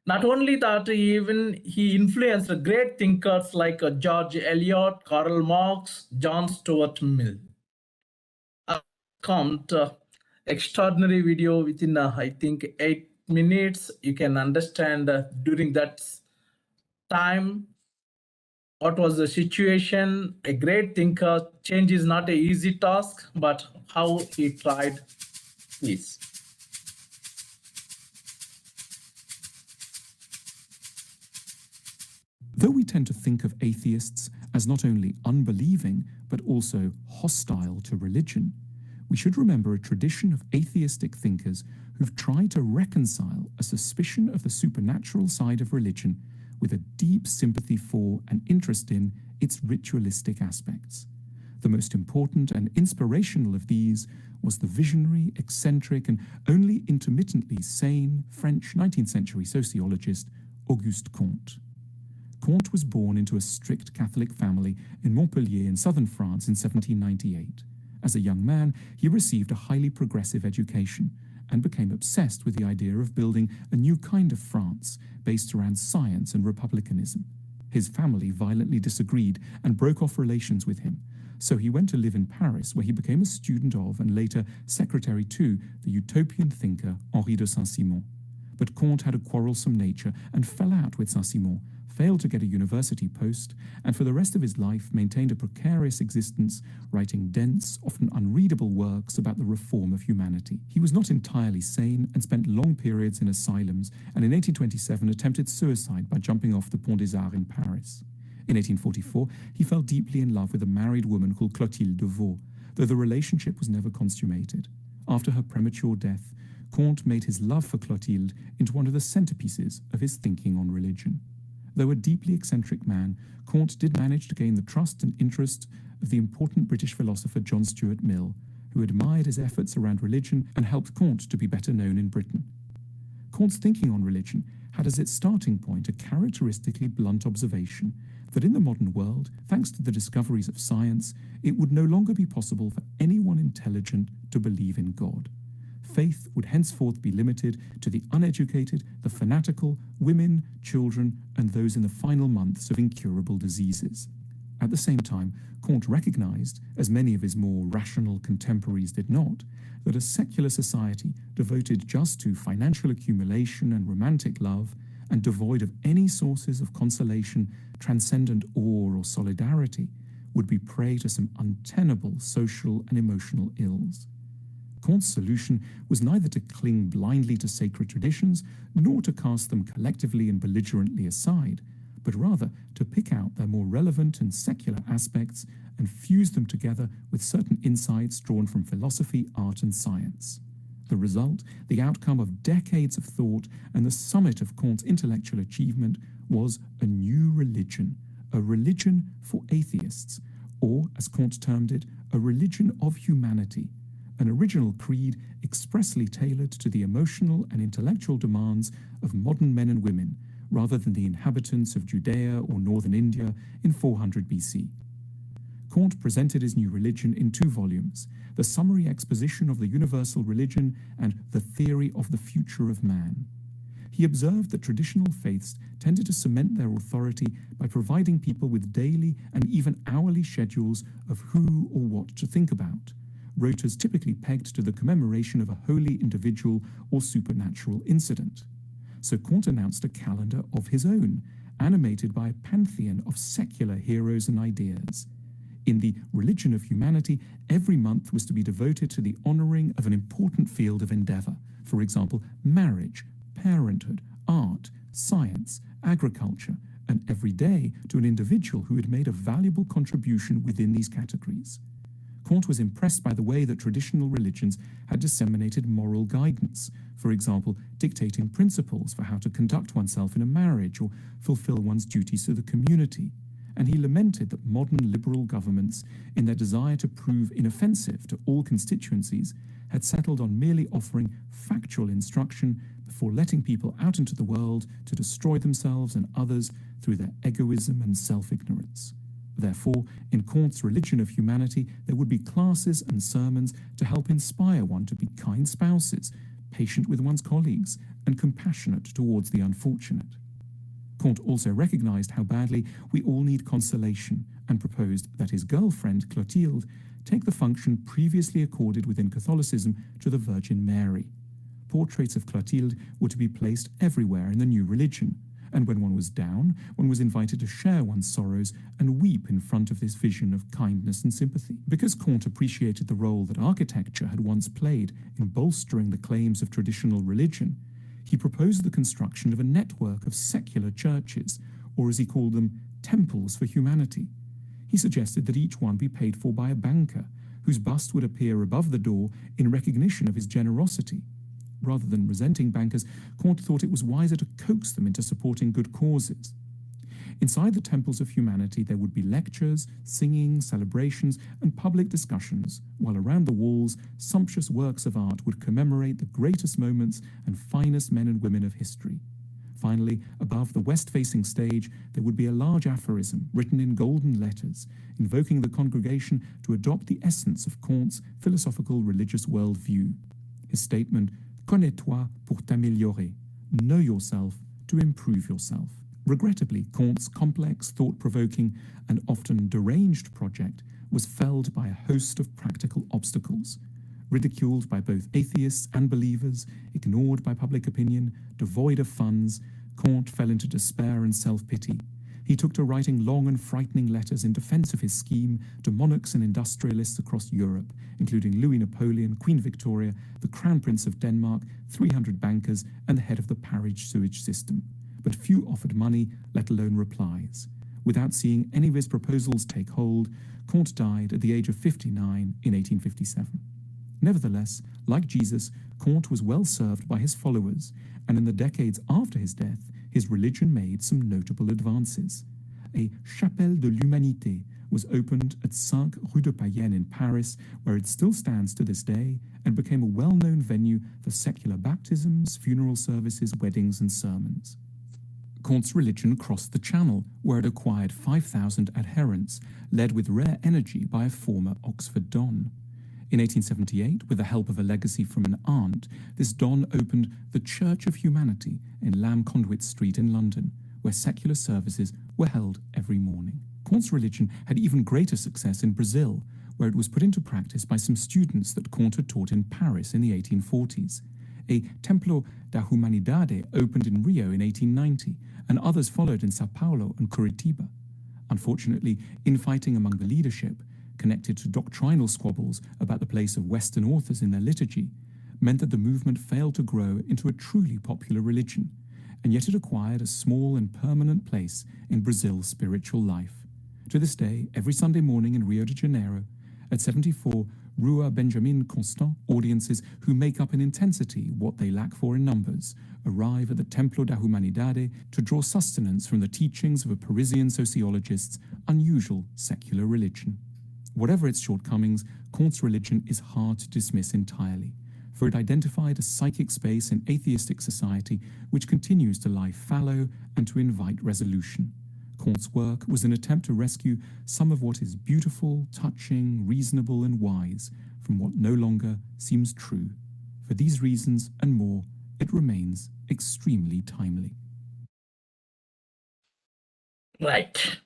Not only that, even he influenced great thinkers like George Eliot, Karl Marx, John Stuart Mill. Comte, extraordinary video within I think 8 minutes. You can understand during that time what was the situation. A great thinker. Change is not an easy task, but how he tried, please. Though we tend to think of atheists as not only unbelieving, but also hostile to religion, we should remember a tradition of atheistic thinkers who've tried to reconcile a suspicion of the supernatural side of religion with a deep sympathy for and interest in its ritualistic aspects. The most important and inspirational of these was the visionary, eccentric, and only intermittently sane French 19th century sociologist Auguste Comte. Comte was born into a strict Catholic family in Montpellier in southern France in 1798. As a young man, he received a highly progressive education and became obsessed with the idea of building a new kind of France based around science and republicanism. His family violently disagreed and broke off relations with him, so he went to live in Paris, where he became a student of and later secretary to the utopian thinker Henri de Saint-Simon. But Comte had a quarrelsome nature and fell out with Saint-Simon, failed to get a university post, and for the rest of his life maintained a precarious existence, writing dense, often unreadable works about the reform of humanity. He was not entirely sane and spent long periods in asylums, and in 1827 attempted suicide by jumping off the Pont des Arts in Paris. In 1844, he fell deeply in love with a married woman called Clotilde de Vaux, though the relationship was never consummated. After her premature death, Comte made his love for Clotilde into one of the centerpieces of his thinking on religion. Though a deeply eccentric man, Comte did manage to gain the trust and interest of the important British philosopher John Stuart Mill, who admired his efforts around religion and helped Comte to be better known in Britain. Comte's thinking on religion had as its starting point a characteristically blunt observation that in the modern world, thanks to the discoveries of science, it would no longer be possible for anyone intelligent to believe in God. Faith would henceforth be limited to the uneducated, the fanatical, women, children, and those in the final months of incurable diseases. At the same time, Comte recognized, as many of his more rational contemporaries did not, that a secular society devoted just to financial accumulation and romantic love, and devoid of any sources of consolation, transcendent awe, or solidarity, would be prey to some untenable social and emotional ills. Comte's solution was neither to cling blindly to sacred traditions, nor to cast them collectively and belligerently aside, but rather to pick out their more relevant and secular aspects and fuse them together with certain insights drawn from philosophy, art, and science. The result, the outcome of decades of thought and the summit of Comte's intellectual achievement, was a new religion, a religion for atheists, or, as Comte termed it, a religion of humanity, an original creed expressly tailored to the emotional and intellectual demands of modern men and women, rather than the inhabitants of Judea or northern India in 400 BC. Comte presented his new religion in 2 volumes, The Summary Exposition of the Universal Religion and The Theory of the Future of Man. He observed that traditional faiths tended to cement their authority by providing people with daily and even hourly schedules of who or what to think about, rotas typically pegged to the commemoration of a holy individual or supernatural incident. So Comte announced a calendar of his own, animated by a pantheon of secular heroes and ideas. In the religion of humanity, every month was to be devoted to the honoring of an important field of endeavor, for example, marriage, parenthood, art, science, agriculture, and every day to an individual who had made a valuable contribution within these categories. Comte was impressed by the way that traditional religions had disseminated moral guidance, for example, dictating principles for how to conduct oneself in a marriage or fulfill one's duties to the community. And he lamented that modern liberal governments, in their desire to prove inoffensive to all constituencies, had settled on merely offering factual instruction before letting people out into the world to destroy themselves and others through their egoism and self-ignorance. Therefore, in Comte's religion of humanity, there would be classes and sermons to help inspire one to be kind spouses, patient with one's colleagues, and compassionate towards the unfortunate. Comte also recognized how badly we all need consolation and proposed that his girlfriend, Clotilde, take the function previously accorded within Catholicism to the Virgin Mary. Portraits of Clotilde were to be placed everywhere in the new religion, and when one was down, one was invited to share one's sorrows and weep in front of this vision of kindness and sympathy. Because Comte appreciated the role that architecture had once played in bolstering the claims of traditional religion, he proposed the construction of a network of secular churches, or as he called them, temples for humanity. He suggested that each one be paid for by a banker, whose bust would appear above the door in recognition of his generosity. Rather than resenting bankers, Comte thought it was wiser to coax them into supporting good causes. Inside the temples of humanity, there would be lectures, singing, celebrations, and public discussions, while around the walls, sumptuous works of art would commemorate the greatest moments and finest men and women of history. Finally, above the west-facing stage, there would be a large aphorism written in golden letters, invoking the congregation to adopt the essence of Comte's philosophical religious worldview. His statement, Connais-toi pour t'améliorer. Know yourself to improve yourself. Regrettably, Comte's complex, thought-provoking, and often deranged project was felled by a host of practical obstacles. Ridiculed by both atheists and believers, ignored by public opinion, devoid of funds, Comte fell into despair and self-pity. He took to writing long and frightening letters in defense of his scheme to monarchs and industrialists across Europe, including Louis Napoleon, Queen Victoria, the Crown Prince of Denmark, 300 bankers, and the head of the Paris sewage system. But few offered money, let alone replies. Without seeing any of his proposals take hold, Comte died at the age of 59 in 1857. Nevertheless, like Jesus, Comte was well served by his followers, and in the decades after his death, his religion made some notable advances. A Chapelle de l'Humanité was opened at 5 Rue de Payenne in Paris, where it still stands to this day and became a well-known venue for secular baptisms, funeral services, weddings, and sermons. Comte's religion crossed the Channel, where it acquired 5,000 adherents, led with rare energy by a former Oxford Don. In 1878, with the help of a legacy from an aunt, this Don opened the Church of Humanity in Lamb Conduit Street in London, where secular services were held every morning. Comte's religion had even greater success in Brazil, where it was put into practice by some students that Comte had taught in Paris in the 1840s. A Templo da Humanidade opened in Rio in 1890, and others followed in Sao Paulo and Curitiba. Unfortunately, infighting among the leadership, connected to doctrinal squabbles about the place of Western authors in their liturgy, meant that the movement failed to grow into a truly popular religion, and yet it acquired a small and permanent place in Brazil's spiritual life. To this day, every Sunday morning in Rio de Janeiro, at 74 Rua Benjamin Constant, audiences who make up in intensity what they lack for in numbers arrive at the Templo da Humanidade to draw sustenance from the teachings of a Parisian sociologist's unusual secular religion. Whatever its shortcomings, Comte's religion is hard to dismiss entirely, for it identified a psychic space in atheistic society which continues to lie fallow and to invite resolution. Comte's work was an attempt to rescue some of what is beautiful, touching, reasonable, and wise from what no longer seems true. For these reasons and more, it remains extremely timely. Right.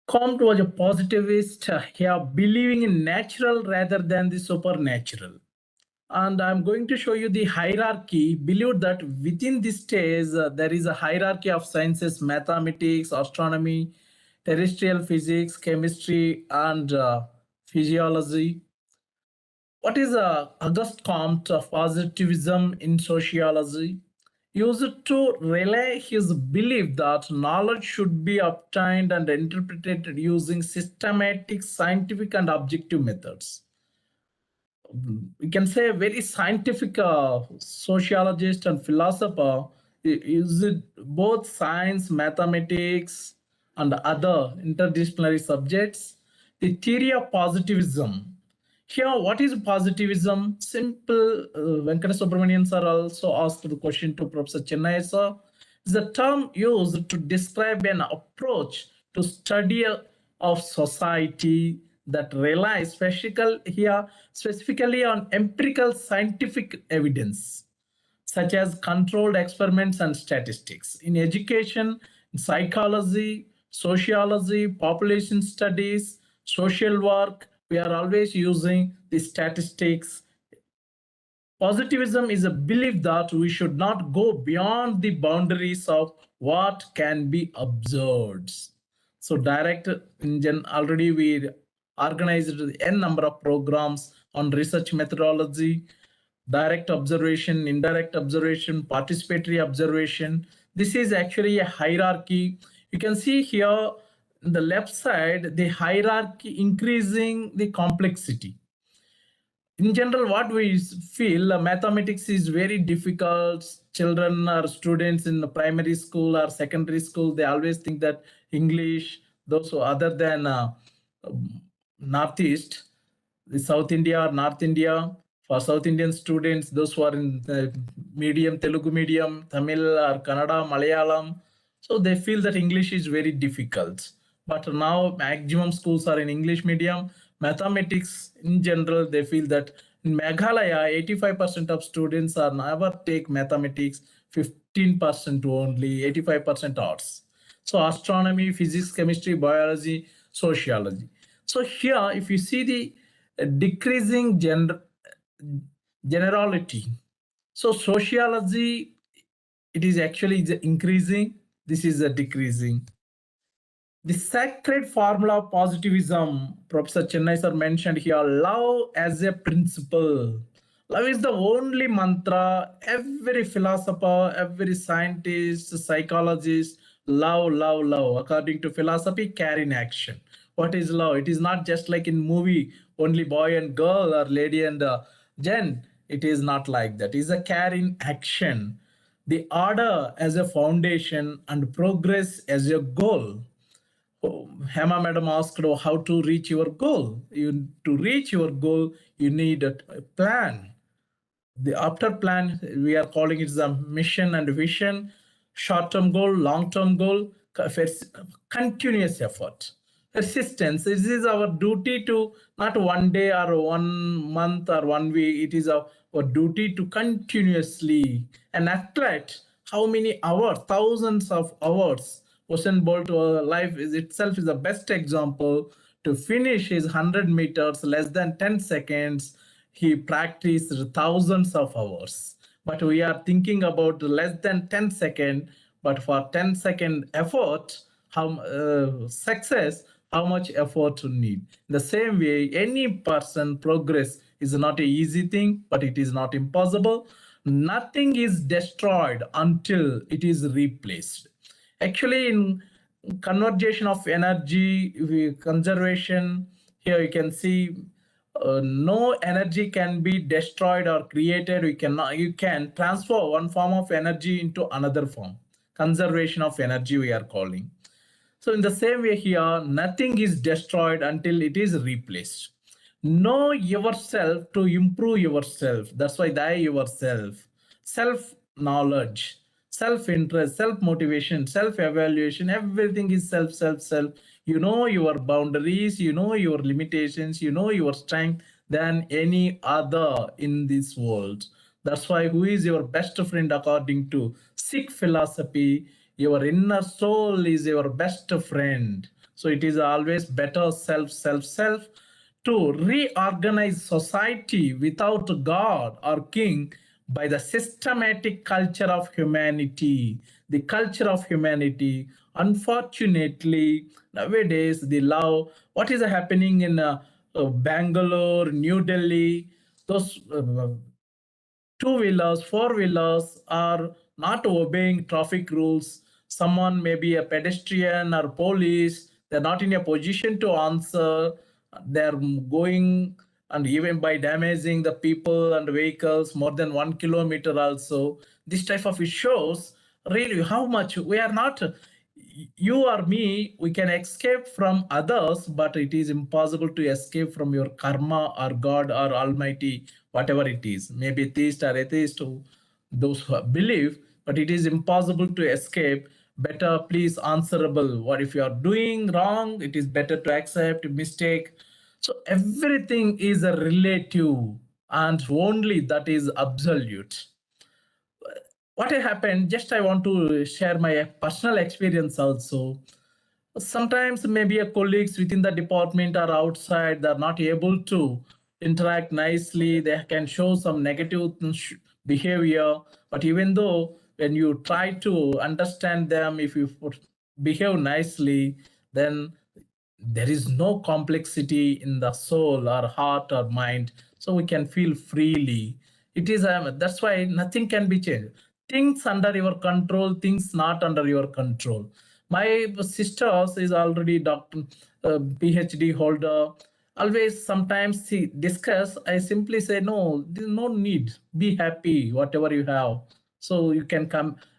Comte was a positivist, here believing in natural rather than the supernatural. And I'm going to show you the hierarchy. Believed that within this stage, there is a hierarchy of sciences, mathematics, astronomy, terrestrial physics, chemistry, and physiology. What is Auguste Comte of positivism in sociology? Used to relay his belief that knowledge should be obtained and interpreted using systematic, scientific, and objective methods. We can say a very scientific sociologist and philosopher used both science, mathematics, and other interdisciplinary subjects. The theory of positivism. Here, what is positivism? Simple. Venkateswara sir also asked the question to Professor Chennai sir. Is the term used to describe an approach to study of society that relies specifically on empirical scientific evidence, such as controlled experiments and statistics. In education, in psychology, sociology, population studies, social work, we are always using the statistics. Positivism is a belief that we should not go beyond the boundaries of what can be observed. So direct engine, already we organized n number of programs on research methodology, direct observation, indirect observation, participatory observation. This is actually a hierarchy. You can see here on the left side, the hierarchy increasing the complexity. In general, what we feel, mathematics is very difficult. Children or students in the primary school or secondary school, they always think that English, those who other than Northeast, the South India or North India, for South Indian students, those who are in the medium, Telugu medium, Tamil or Kannada, Malayalam, so they feel that English is very difficult. But now maximum schools are in English medium. Mathematics in general, they feel that In Meghalaya, 85% of students are never take mathematics, 15% only, 85% arts. So astronomy, physics, chemistry, biology, sociology. So here, if you see the decreasing generality, so sociology, it is actually increasing. This is a decreasing. The sacred formula of positivism, Professor Chennai sir mentioned here, love as a principle. Love is the only mantra every philosopher, every scientist, psychologist, love, love, love. According to philosophy, care in action. What is love? It is not just like in movie, only boy and girl or lady and gent. It is not like that. It is a care in action. The order as a foundation and progress as a goal. Hema madam asked how to reach your goal. To reach your goal, you need a plan. The after plan, we are calling it the mission and vision, short-term goal, long-term goal, continuous effort. Persistence. This is our duty to not one day or 1 month or 1 week. It is our duty to continuously. An athlete, how many hours, thousands of hours. Usain Bolt life is itself is the best example. To finish his 100 meters less than 10 seconds, he practiced thousands of hours. But we are thinking about less than 10 seconds, but for 10-second effort, success, how much effort to need. In the same way, any person progress is not an easy thing, but it is not impossible. Nothing is destroyed until it is replaced. Actually, in conservation of energy, conservation, here you can see no energy can be destroyed or created. You can transfer one form of energy into another form. Conservation of energy we are calling. So in the same way here, nothing is destroyed until it is replaced. Know yourself to improve yourself. That's why die yourself. Self-knowledge, self-interest, self-motivation, self-evaluation, everything is self. You know your boundaries, you know your limitations, you know your strength than any other in this world. That's why who is your best friend according to Sikh philosophy? Your inner soul is your best friend. So it is always better self. To reorganize society without God or king by the systematic culture of humanity. The culture of humanity, unfortunately, nowadays, the love, what is happening in Bangalore, New Delhi, those two-wheelers, four-wheelers are not obeying traffic rules. Someone may be a pedestrian or police. They're not in a position to answer. They're going and even by damaging the people and vehicles more than 1 kilometer also. This type of issues, really how much we are not, you or me, we can escape from others, but it is impossible to escape from your karma or God or Almighty, whatever it is. Maybe theist or atheist, those who believe, but it is impossible to escape. Better please answerable. What if you are doing wrong? It is better to accept mistake. So everything is a relative and only that is absolute. What happened, just I want to share my personal experience also. Sometimes maybe a colleagues within the department or outside, they're not able to interact nicely. They can show some negative behavior. But even though when you try to understand them, if you behave nicely, then there is no complexity in the soul or heart or mind. So we can feel freely. It is, that's why nothing can be changed. Things under your control, things not under your control. My sister is already doctor, PhD holder. Always sometimes she discuss, I simply say, no, there's no need. Be happy, whatever you have. So you can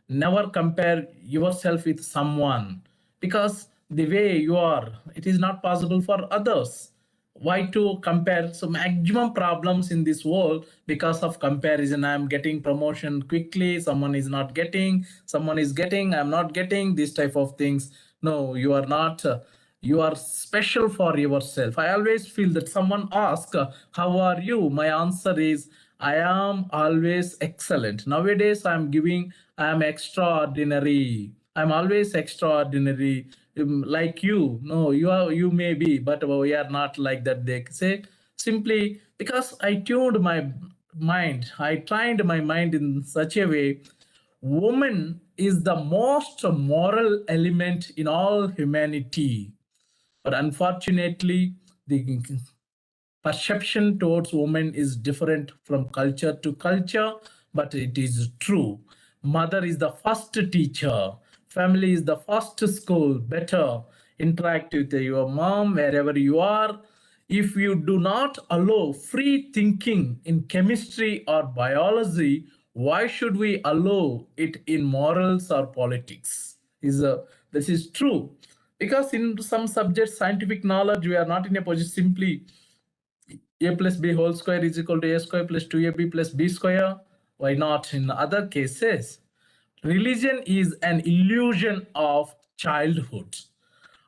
never compare yourself with someone, because the way you are, it is not possible for others. Why to compare? So maximum problems in this world because of comparison. I'm getting promotion quickly, someone is not getting, someone is getting, I'm not getting, this type of things. No, you are not. You are special for yourself. I always feel that someone asks, how are you? My answer is, I am always excellent. Nowadays, I am extraordinary. I'm always extraordinary. Like you. No, you may be, but we are not like that. They say simply because I tuned my mind. I trained my mind in such a way. Woman is the most moral element in all humanity. But unfortunately, the perception towards women is different from culture to culture, but it is true. Mother is the first teacher. Family is the first school. Better interact with your mom wherever you are. If you do not allow free thinking in chemistry or biology, why should we allow it in morals or politics? This is true. Because in some subjects, scientific knowledge, we are not in a position simply a plus b whole square is equal to a square plus 2ab plus b square. Why not in other cases? Religion is an illusion of childhood,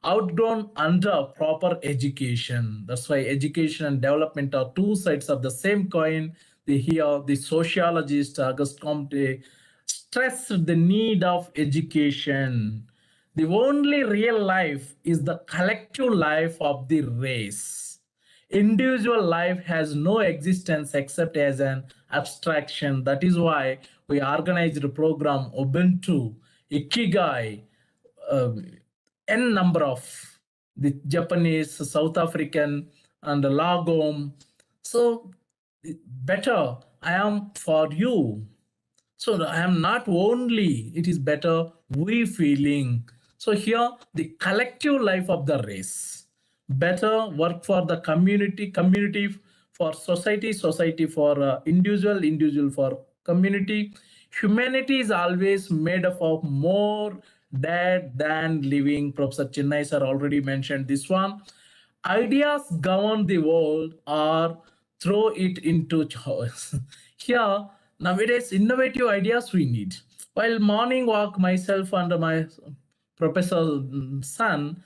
outgrown under proper education. That's why education and development are two sides of the same coin. The sociologist Auguste Comte stressed the need of education. The only real life is the collective life of the race. Individual life has no existence except as an abstraction. That is why we organized a program Ubuntu, Ikigai, uh, n number of the Japanese, South African, and Lagom. So better I am for you. So I am not only, it is better we feeling. So here the collective life of the race. Better work for the community, community for society, society for individual, individual for community. Humanity is always made up of more dead than living. Professor Chennai sir already mentioned this one. Ideas govern the world or throw it into chaos. Here, nowadays, innovative ideas we need. While morning walk, myself and my professor son,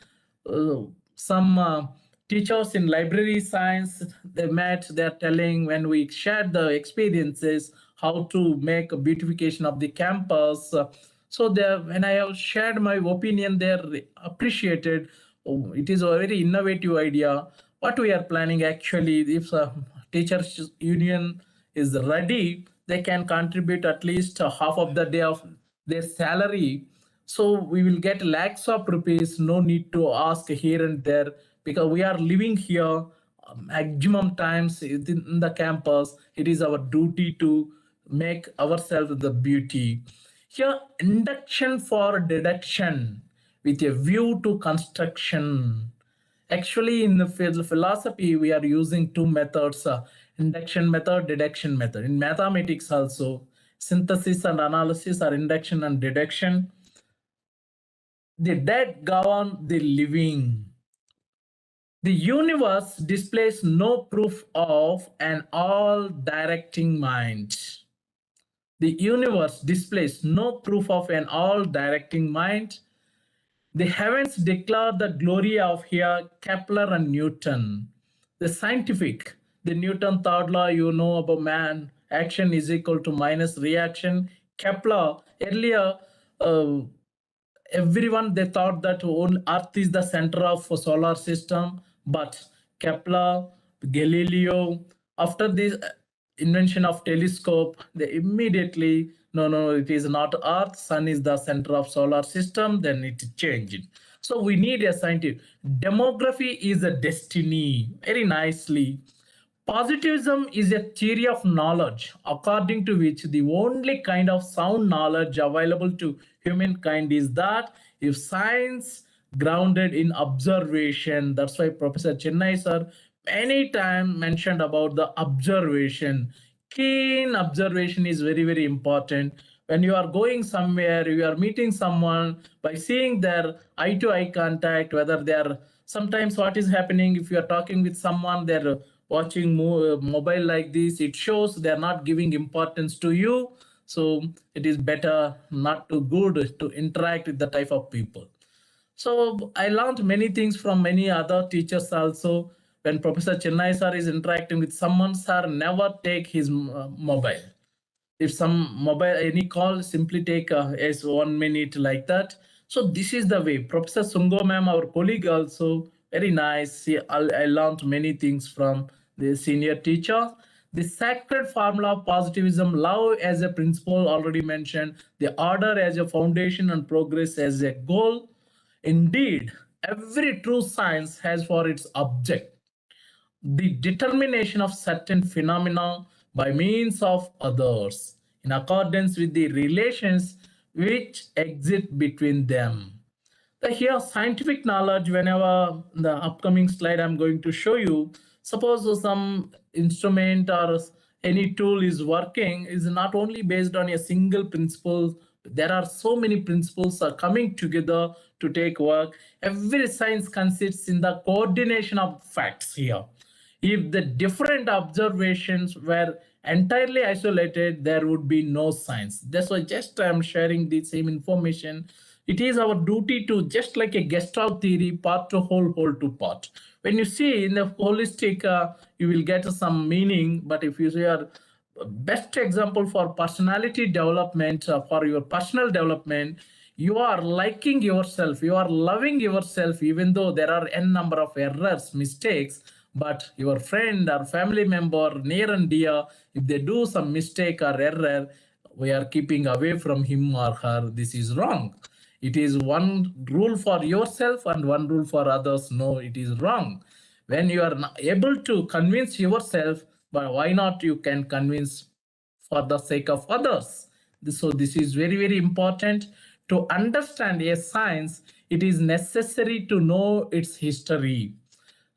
some teachers in library science, they met, they're telling when we shared the experiences, how to make a beautification of the campus. So when I have shared my opinion, they're appreciated. Oh, it is a very innovative idea. What we are planning actually, if teachers union is ready, they can contribute at least half of the day of their salary. So we will get lakhs of rupees, no need to ask here and there, because we are living here maximum times in the campus. It is our duty to make ourselves the beauty. Here, induction for deduction with a view to construction. Actually, in the philosophy, we are using two methods, induction method, deduction method. In mathematics also, synthesis and analysis are induction and deduction. The dead govern the living. The universe displays no proof of an all-directing mind. The universe displays no proof of an all-directing mind. The heavens declare the glory of here Kepler and Newton. The scientific, the Newton third law, you know about man, action is equal to minus reaction. Kepler, earlier, everyone they thought that Earth is the center of solar system, but Kepler, Galileo, after this invention of telescope, they immediately no, it is not Earth, Sun is the center of solar system, then it changed. So we need a scientific. Demography is a destiny, very nicely. Positivism is a theory of knowledge according to which the only kind of sound knowledge available to humankind is that if science grounded in observation. That's why Professor Chennai sir many times mentioned about the observation. Keen observation is very, very important. When you are going somewhere, you are meeting someone, by seeing their eye to eye contact, whether they are sometimes what is happening if you are talking with someone, they're watching mobile like this, it shows they're not giving importance to you. So it is better not too good to interact with the type of people. So I learned many things from many other teachers also. When Professor Chennai sir is interacting with someone, sir never take his mobile. If some mobile any call, simply take as 1 minute like that. So this is the way. Professor Sungo ma'am, our colleague, also very nice. I learned many things from the senior teacher. The sacred formula of positivism, love as a principle already mentioned, the order as a foundation and progress as a goal. Indeed, every true science has for its object the determination of certain phenomena by means of others in accordance with the relations which exist between them. So here scientific knowledge, whenever the upcoming slide I'm going to show you, suppose some instrument or any tool is working, is not only based on a single principle. There are so many principles are coming together to take work. Every science consists in the coordination of facts here. If the different observations were entirely isolated, there would be no science. That's why just I'm sharing the same information. It is our duty to, just like a gestalt theory, part to whole, whole to part. When you see in the holistic, you will get some meaning. But if you see a best example for personality development, for your personal development, you are liking yourself, you are loving yourself, even though there are n number of errors, mistakes. But your friend or family member, near and dear, if they do some mistake or error, we are keeping away from him or her. This is wrong. It is one rule for yourself and one rule for others. No, it is wrong. When you are not able to convince yourself, but why not you can convince for the sake of others? So this is very, very important. To understand a science, it is necessary to know its history.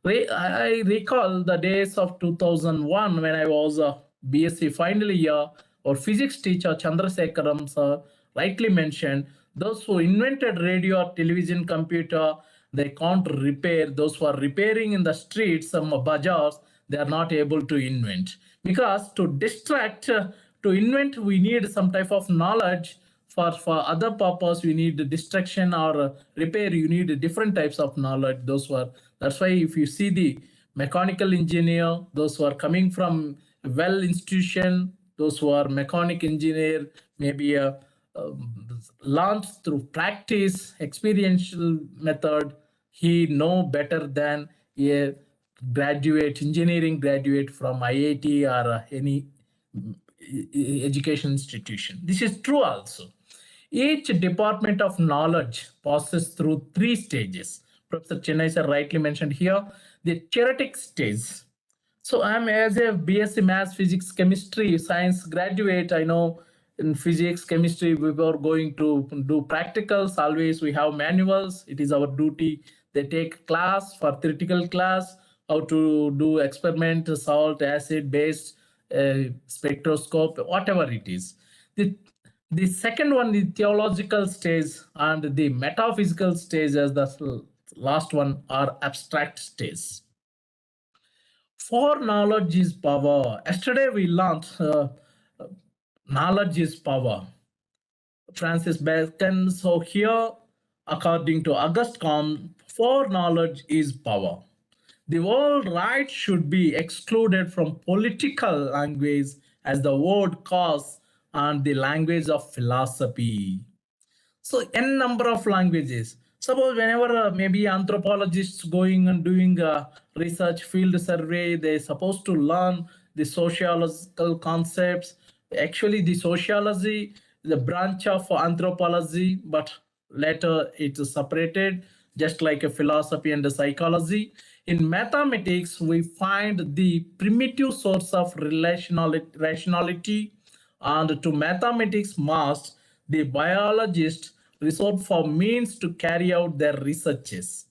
I recall the days of 2001 when I was a BSc final year. Our physics teacher Chandrasekaram sir rightly mentioned, those who invented radio or television computer, they can't repair. Those who are repairing in the streets, some bazaars, they are not able to invent. Because to distract, to invent, we need some type of knowledge. For other purpose, we need distraction, or repair, you need different types of knowledge. Those who are, that's why if you see the mechanical engineer, those who are coming from well institution, those who are mechanic engineer, maybe learned through practice, experiential method, he know better than a graduate, engineering graduate from IIT or any education institution. This is true also. Each department of knowledge passes through 3 stages. Professor Chennai sir rightly mentioned here the theoretic stage. So I'm as a BSc Maths, Physics, Chemistry, Science graduate. I know in physics, chemistry, we were going to do practicals. Always we have manuals. It is our duty. They take class for theoretical class, how to do experiment, salt, acid, base, spectroscope, whatever it is. The second one, the theological stage, and the metaphysical stage as the last one, are abstract stage. For knowledge is power. Yesterday we learned knowledge is power. Francis Bacon. So here, according to Auguste Comte, for knowledge is power. The word right should be excluded from political language as the word cause and the language of philosophy. So n number of languages. Suppose whenever maybe anthropologists going and doing a research field survey, they're supposed to learn the sociological concepts. Actually, the sociology is a branch of anthropology, but later it is separated, just like a philosophy and a psychology. In mathematics, we find the primitive source of rationality, and to mathematics must the biologist resort for means to carry out their researches.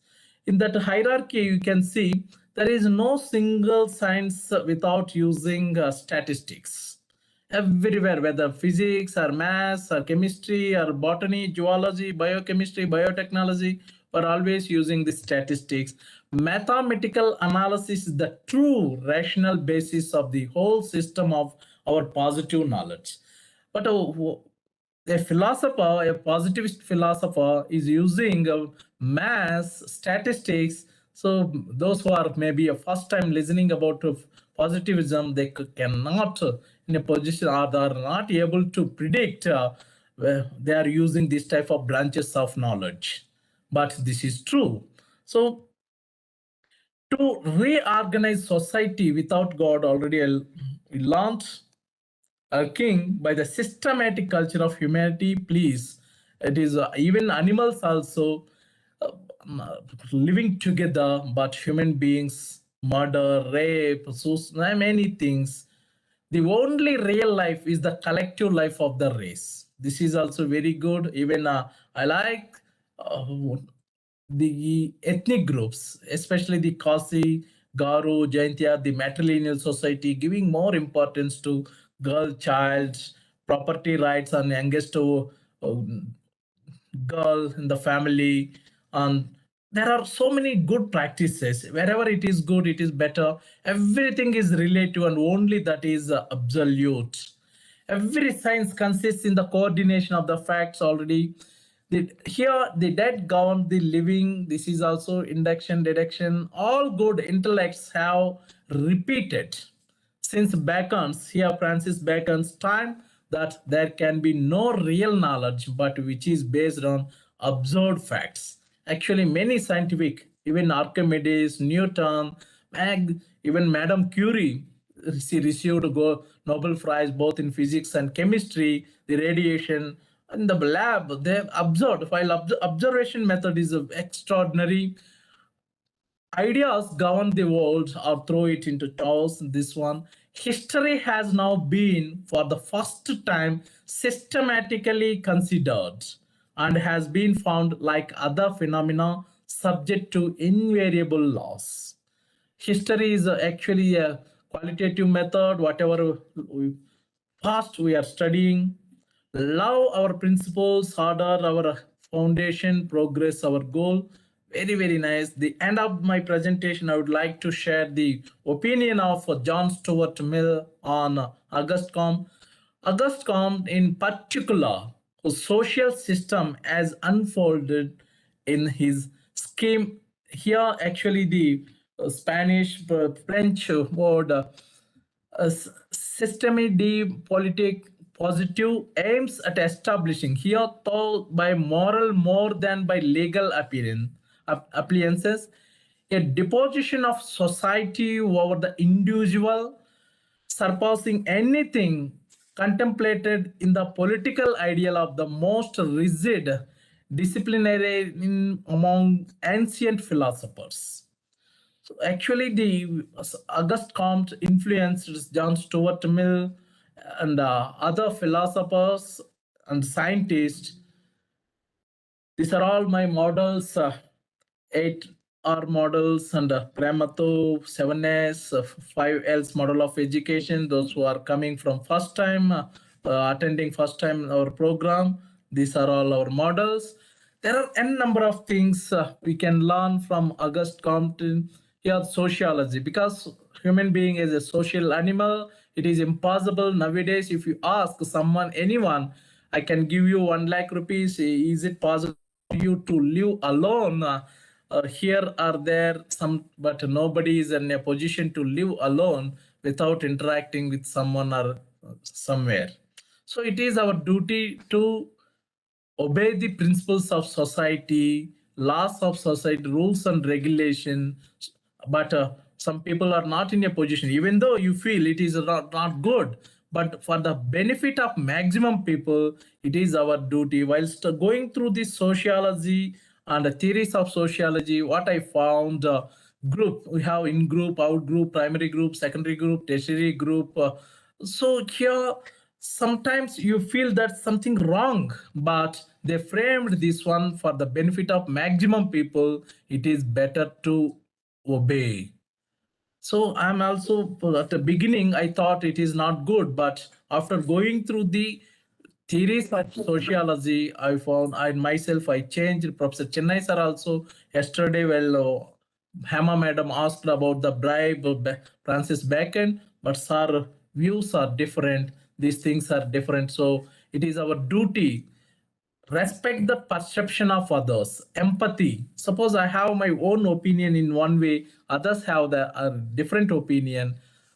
In that hierarchy, you can see there is no single science without using statistics. Everywhere, whether physics or maths or chemistry or botany, zoology, biochemistry, biotechnology, we're always using the statistics. Mathematical analysis is the true rational basis of the whole system of our positive knowledge. But a philosopher, a positivist philosopher, is using math, statistics. So those who are maybe a first time listening about positivism, they cannot in a position, or they are not able to predict where they are using this type of branches of knowledge. But this is true. So to reorganize society without God, already we learned a king by the systematic culture of humanity. Please, it is even animals also uh, living together, but human beings murder, rape, suicide, many things. The only real life is the collective life of the race. This is also very good. Even I like uh, the ethnic groups, especially the Kasi, Garo, Jaintia, the matrilineal society, giving more importance to girl child, property rights, and youngest girl in the family. And there are so many good practices. Wherever it is good, it is better. Everything is relative, and only that is absolute. Every science consists in the coordination of the facts already. Here, the dead govern the living. This is also induction, deduction. All good intellects have repeated since Bacon's, here Francis Bacon's time, that there can be no real knowledge but which is based on observed facts. Actually, many scientific, even Archimedes, Newton, even Madame Curie, she received a Nobel Prize both in physics and chemistry, the radiation. In the lab, they have observed, while observation method is extraordinary, ideas govern the world or throw it into chaos. This one, history has now been for the first time systematically considered and has been found like other phenomena subject to invariable laws. History is actually a qualitative method. Whatever past we are studying, love our principles, order our foundation, progress our goal. Very, very nice. The end of my presentation, I would like to share the opinion of John Stuart Mill on Auguste Comte. Auguste Comte in particular, whose social system as unfolded in his scheme. Here actually the Spanish, French word systeme de politique positive aims at establishing, here thought by moral more than by legal appliances, a deposition of society over the individual, surpassing anything contemplated in the political ideal of the most rigid disciplinary among ancient philosophers. So actually, the Auguste Comte influenced John Stuart Mill and other philosophers and scientists. These are all my models, 8R models and Gramato, 7S, 5Ls model of education. Those who are coming from first time, attending first time our program, these are all our models. There are n number of things we can learn from Auguste Comte. Here, sociology, because human being is a social animal. It is impossible nowadays. If you ask someone, anyone, I can give you 1 lakh rupees. Is it possible for you to live alone? Here are there some, but nobody is in a position to live alone without interacting with someone or somewhere. So it is our duty to obey the principles of society, laws of society, rules and regulation. But some people are not in a position, even though you feel it is not good, but for the benefit of maximum people, it is our duty. Whilst going through this sociology and the theories of sociology, what I found, group, we have in group, out group, primary group, secondary group, tertiary group. So here, sometimes you feel that something wrong, but they framed this one for the benefit of maximum people. It is better to obey. So I'm also, at the beginning, I thought it is not good, but after going through the theories of sociology, I found I myself, I changed. Professor Chennai sir also yesterday, well, Hema madam asked about the bribe of Francis Bacon, but sir, views are different. These things are different. So It is our duty. Respect the perception of others. Empathy. Suppose I have my own opinion in one way, others have the different opinion.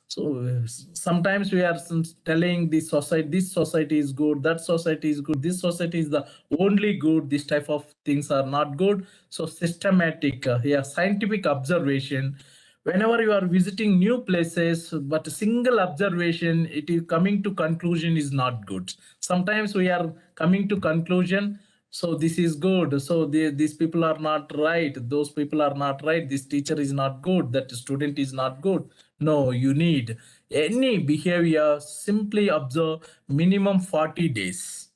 So sometimes we are telling this society is good, that society is good, this society is the only good, this type of things are not good. So systematic, scientific observation. Whenever you are visiting new places, but a single observation, it is coming to conclusion is not good. Sometimes we are coming to conclusion, so this is good, so these people are not right, those people are not right, this teacher is not good, that student is not good. No, you need any behavior, simply observe minimum 40 days.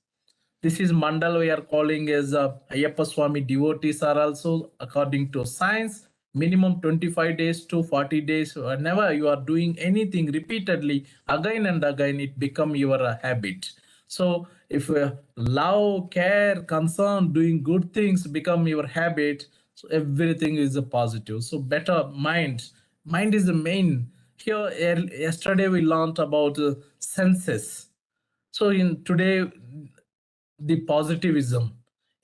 This is mandal we are calling as Ayyappa Swami devotees are also, according to science, minimum 25 days to 40 days. Whenever you are doing anything repeatedly, again and again, it become your habit. So if love, care, concern, doing good things become your habit, so everything is a positive. So better mind. Mind is the main. Here, yesterday we learned about senses. So in today, the positivism.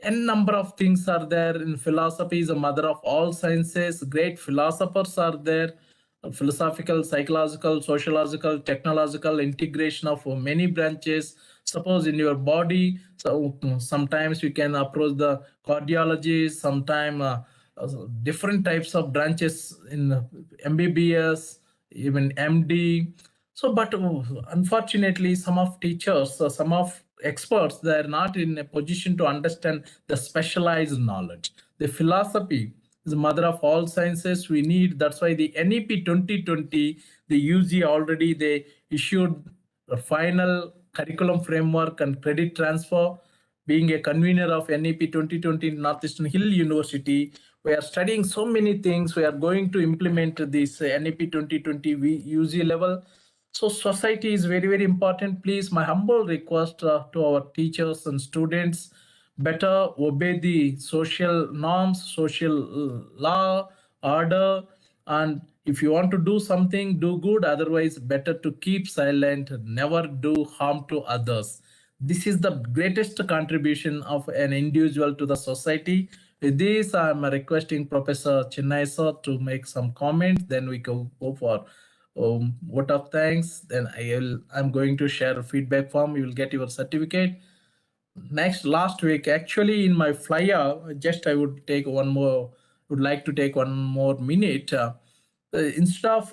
N number of things are there in philosophy is a mother of all sciences. Great philosophers are there. Philosophical, psychological, sociological, technological integration of many branches. Suppose in your body, so sometimes you can approach the cardiology, sometimes different types of branches in MBBS, even MD. So, but unfortunately, some of teachers, some of experts, they are not in a position to understand the specialized knowledge. The philosophy is the mother of all sciences. We need, that's why the NEP 2020, the UG already they issued a final curriculum framework and credit transfer. Being a convener of NEP 2020 Northeastern Hill University, we are studying so many things. We are going to implement this NEP 2020 UG level. So society is very, very important. Please, my humble request to our teachers and students, better obey the social norms, social law, order, and if you want to do something, do good. Otherwise, better to keep silent, never do harm to others. This is the greatest contribution of an individual to the society. With this, I'm requesting Professor Chennai sir to make some comments. Then we can go for vote of thanks. Then I'm going to share a feedback form. You will get your certificate. Next, last week, actually in my flyer, just I would like to take one more minute. Instead of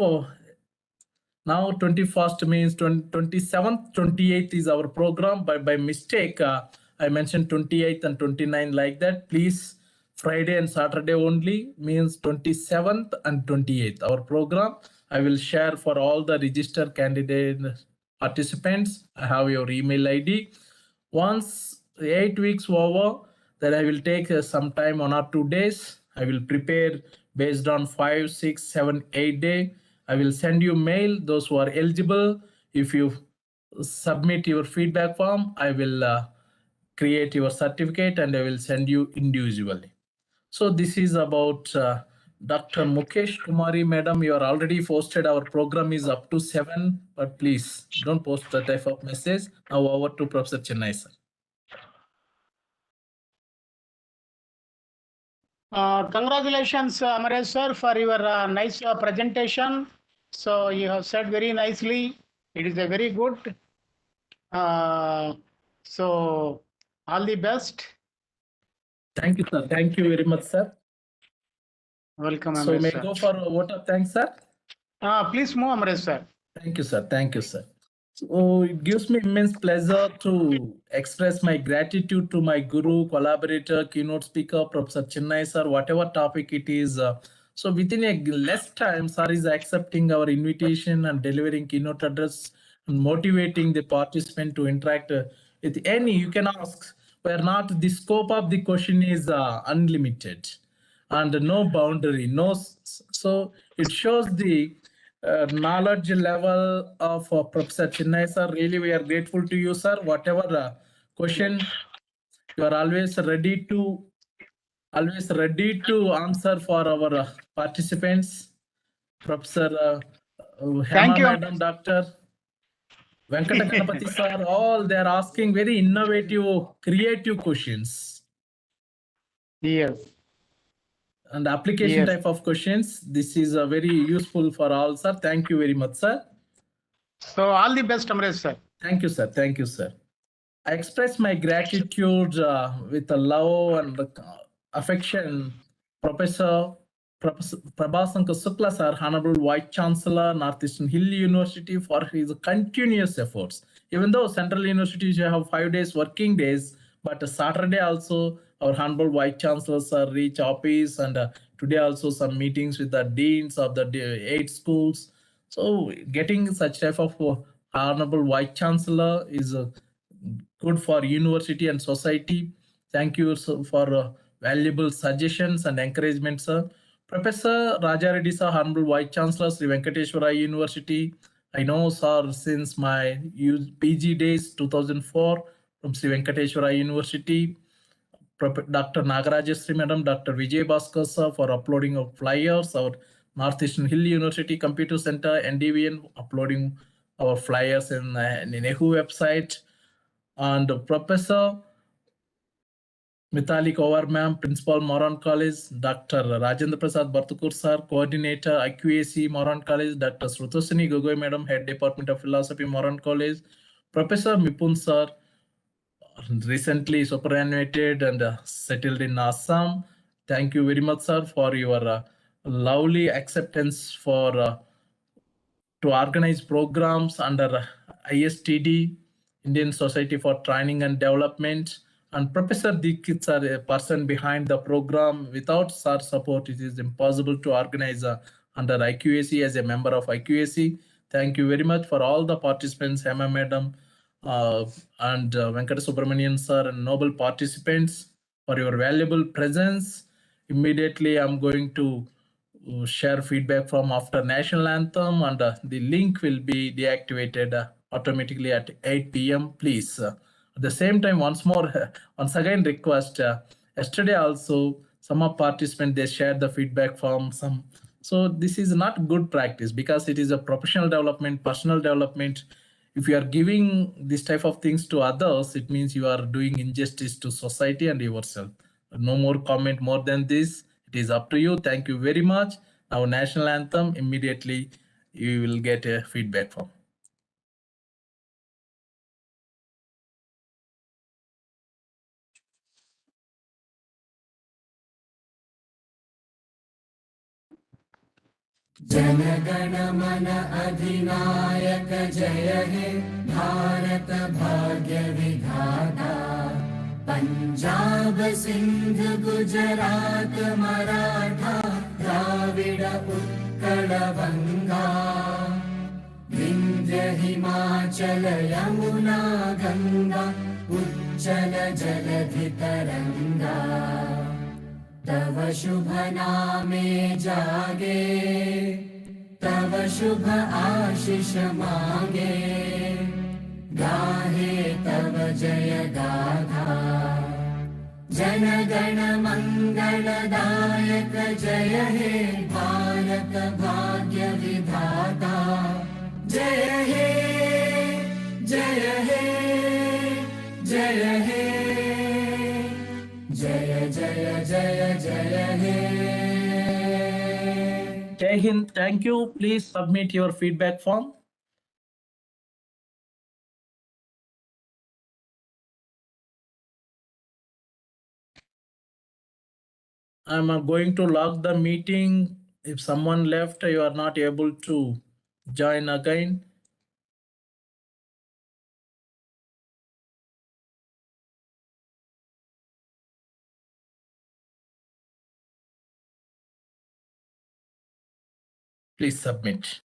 now 21st means 27th, 28th is our program. By mistake, I mentioned 28th and 29th like that. Please, Friday and Saturday only means 27th and 28th. Our program, I will share for all the registered candidate participants. I have your email ID. Once 8 weeks over, then I will take some time, 1 or 2 days. I will prepare based on 5, 6, 7, 8 days. I will send you mail, those who are eligible. If you submit your feedback form, I will create your certificate and I will send you individually. So this is about Dr. Mukesh Kumari, madam. You are already posted. Our program is up to 7, but please don't post that type of message. Now over to Professor Chennai, sir. Congratulations, Amaresh sir, for your nice presentation. So you have said very nicely. It is a very good. So all the best. Thank you, sir. Thank you very much, sir. Welcome, So Amaresh may sir. I go for a vote of thanks, sir? Please move, Amaresh sir. Thank you, sir. Thank you, sir. So it gives me immense pleasure to express my gratitude to my guru, collaborator, keynote speaker, Professor Chennai, sir, whatever topic it is. So within a less time, sir is accepting our invitation and delivering keynote address and motivating the participant to interact with any. You can ask, where not the scope of the question is unlimited and no boundary, so it shows the knowledge level of Professor Chennai, sir. Really, we are grateful to you, sir. Whatever question, you are always ready to answer for our participants. Professor Thank Hema, you. madam, doctor, Venkata Ganapati sir, all they are asking very innovative, creative questions Yes. and application Yes. type of questions. This is very useful for all, sir. Thank you very much, sir. So all the best, Amresh sir. Thank you, sir. Thank you, sir. I express my gratitude with a love and affection, Professor Prabhasankar Sukla, sir, Honorable Vice Chancellor, Northeastern Hill University, for his continuous efforts. Even though Central Universities have 5 days working days, but Saturday also our Honorable Vice Chancellor, sir, reach office, and today also some meetings with the deans of the 8 schools. So getting such type of Honorable Vice Chancellor is good for university and society. Thank you for valuable suggestions and encouragement, sir. Professor Raja Reddy, sir, Honorable Vice Chancellor, Sri Venkateswara University. I know, sir, since my PG days, 2004, from Sri Venkateswara University. Dr. Nagarajasri Madam, Dr. Vijay Bhaskar, sir, for uploading of flyers. Our Northeastern Hill University Computer Center, NDVN, uploading our flyers in NEHU website. And Professor Mithali Kowar ma'am, Principal Moran College, Dr. Rajendra Prasad Bartukur sir, Coordinator IQAC Moran College, Dr. Srutosini Gogoi madam, Head Department of Philosophy Moran College, Professor Mipun sir, recently superannuated and settled in Assam. Thank you very much, sir, for your lovely acceptance for to organize programs under ISTD, Indian Society for Training and Development. And Professor Dikit sir, a person behind the program. Without sir support, it is impossible to organize under IQAC as a member of IQAC. Thank you very much for all the participants, Hema Madam, and Venkata Subramanian sir, and noble participants, for your valuable presence. Immediately, I'm going to share feedback from after national anthem, and the link will be deactivated automatically at 8 p.m. Please. At the same time, once more, once again request. Yesterday also, some of participants they shared the feedback from some. So this is not good practice because it is a professional development, personal development. If you are giving this type of things to others, it means you are doing injustice to society and yourself. No more comment more than this. It is up to you. Thank you very much. Our national anthem, immediately you will get a feedback from. जनगण मन अधिनायक जय हे भारत भाग्य विधाता पंजाब सिंध गुजरात मराठा द्राविड उत्कल बंगा विंध्य हिमाचल यमुना गंगा उच्चल जलधि तरंगा तव शुभ नामे जागे तव शुभ आशीष मांगे गाहे तव जय गाथा जन गण मंगलदायक जय हे भारत भाग्य विधाता जय हे जय हे जय हे जय जय जय जय हे Jai Hind. Thank you. Please submit your feedback form. I'm going to log the meeting. If someone left, you are not able to join again. Please submit.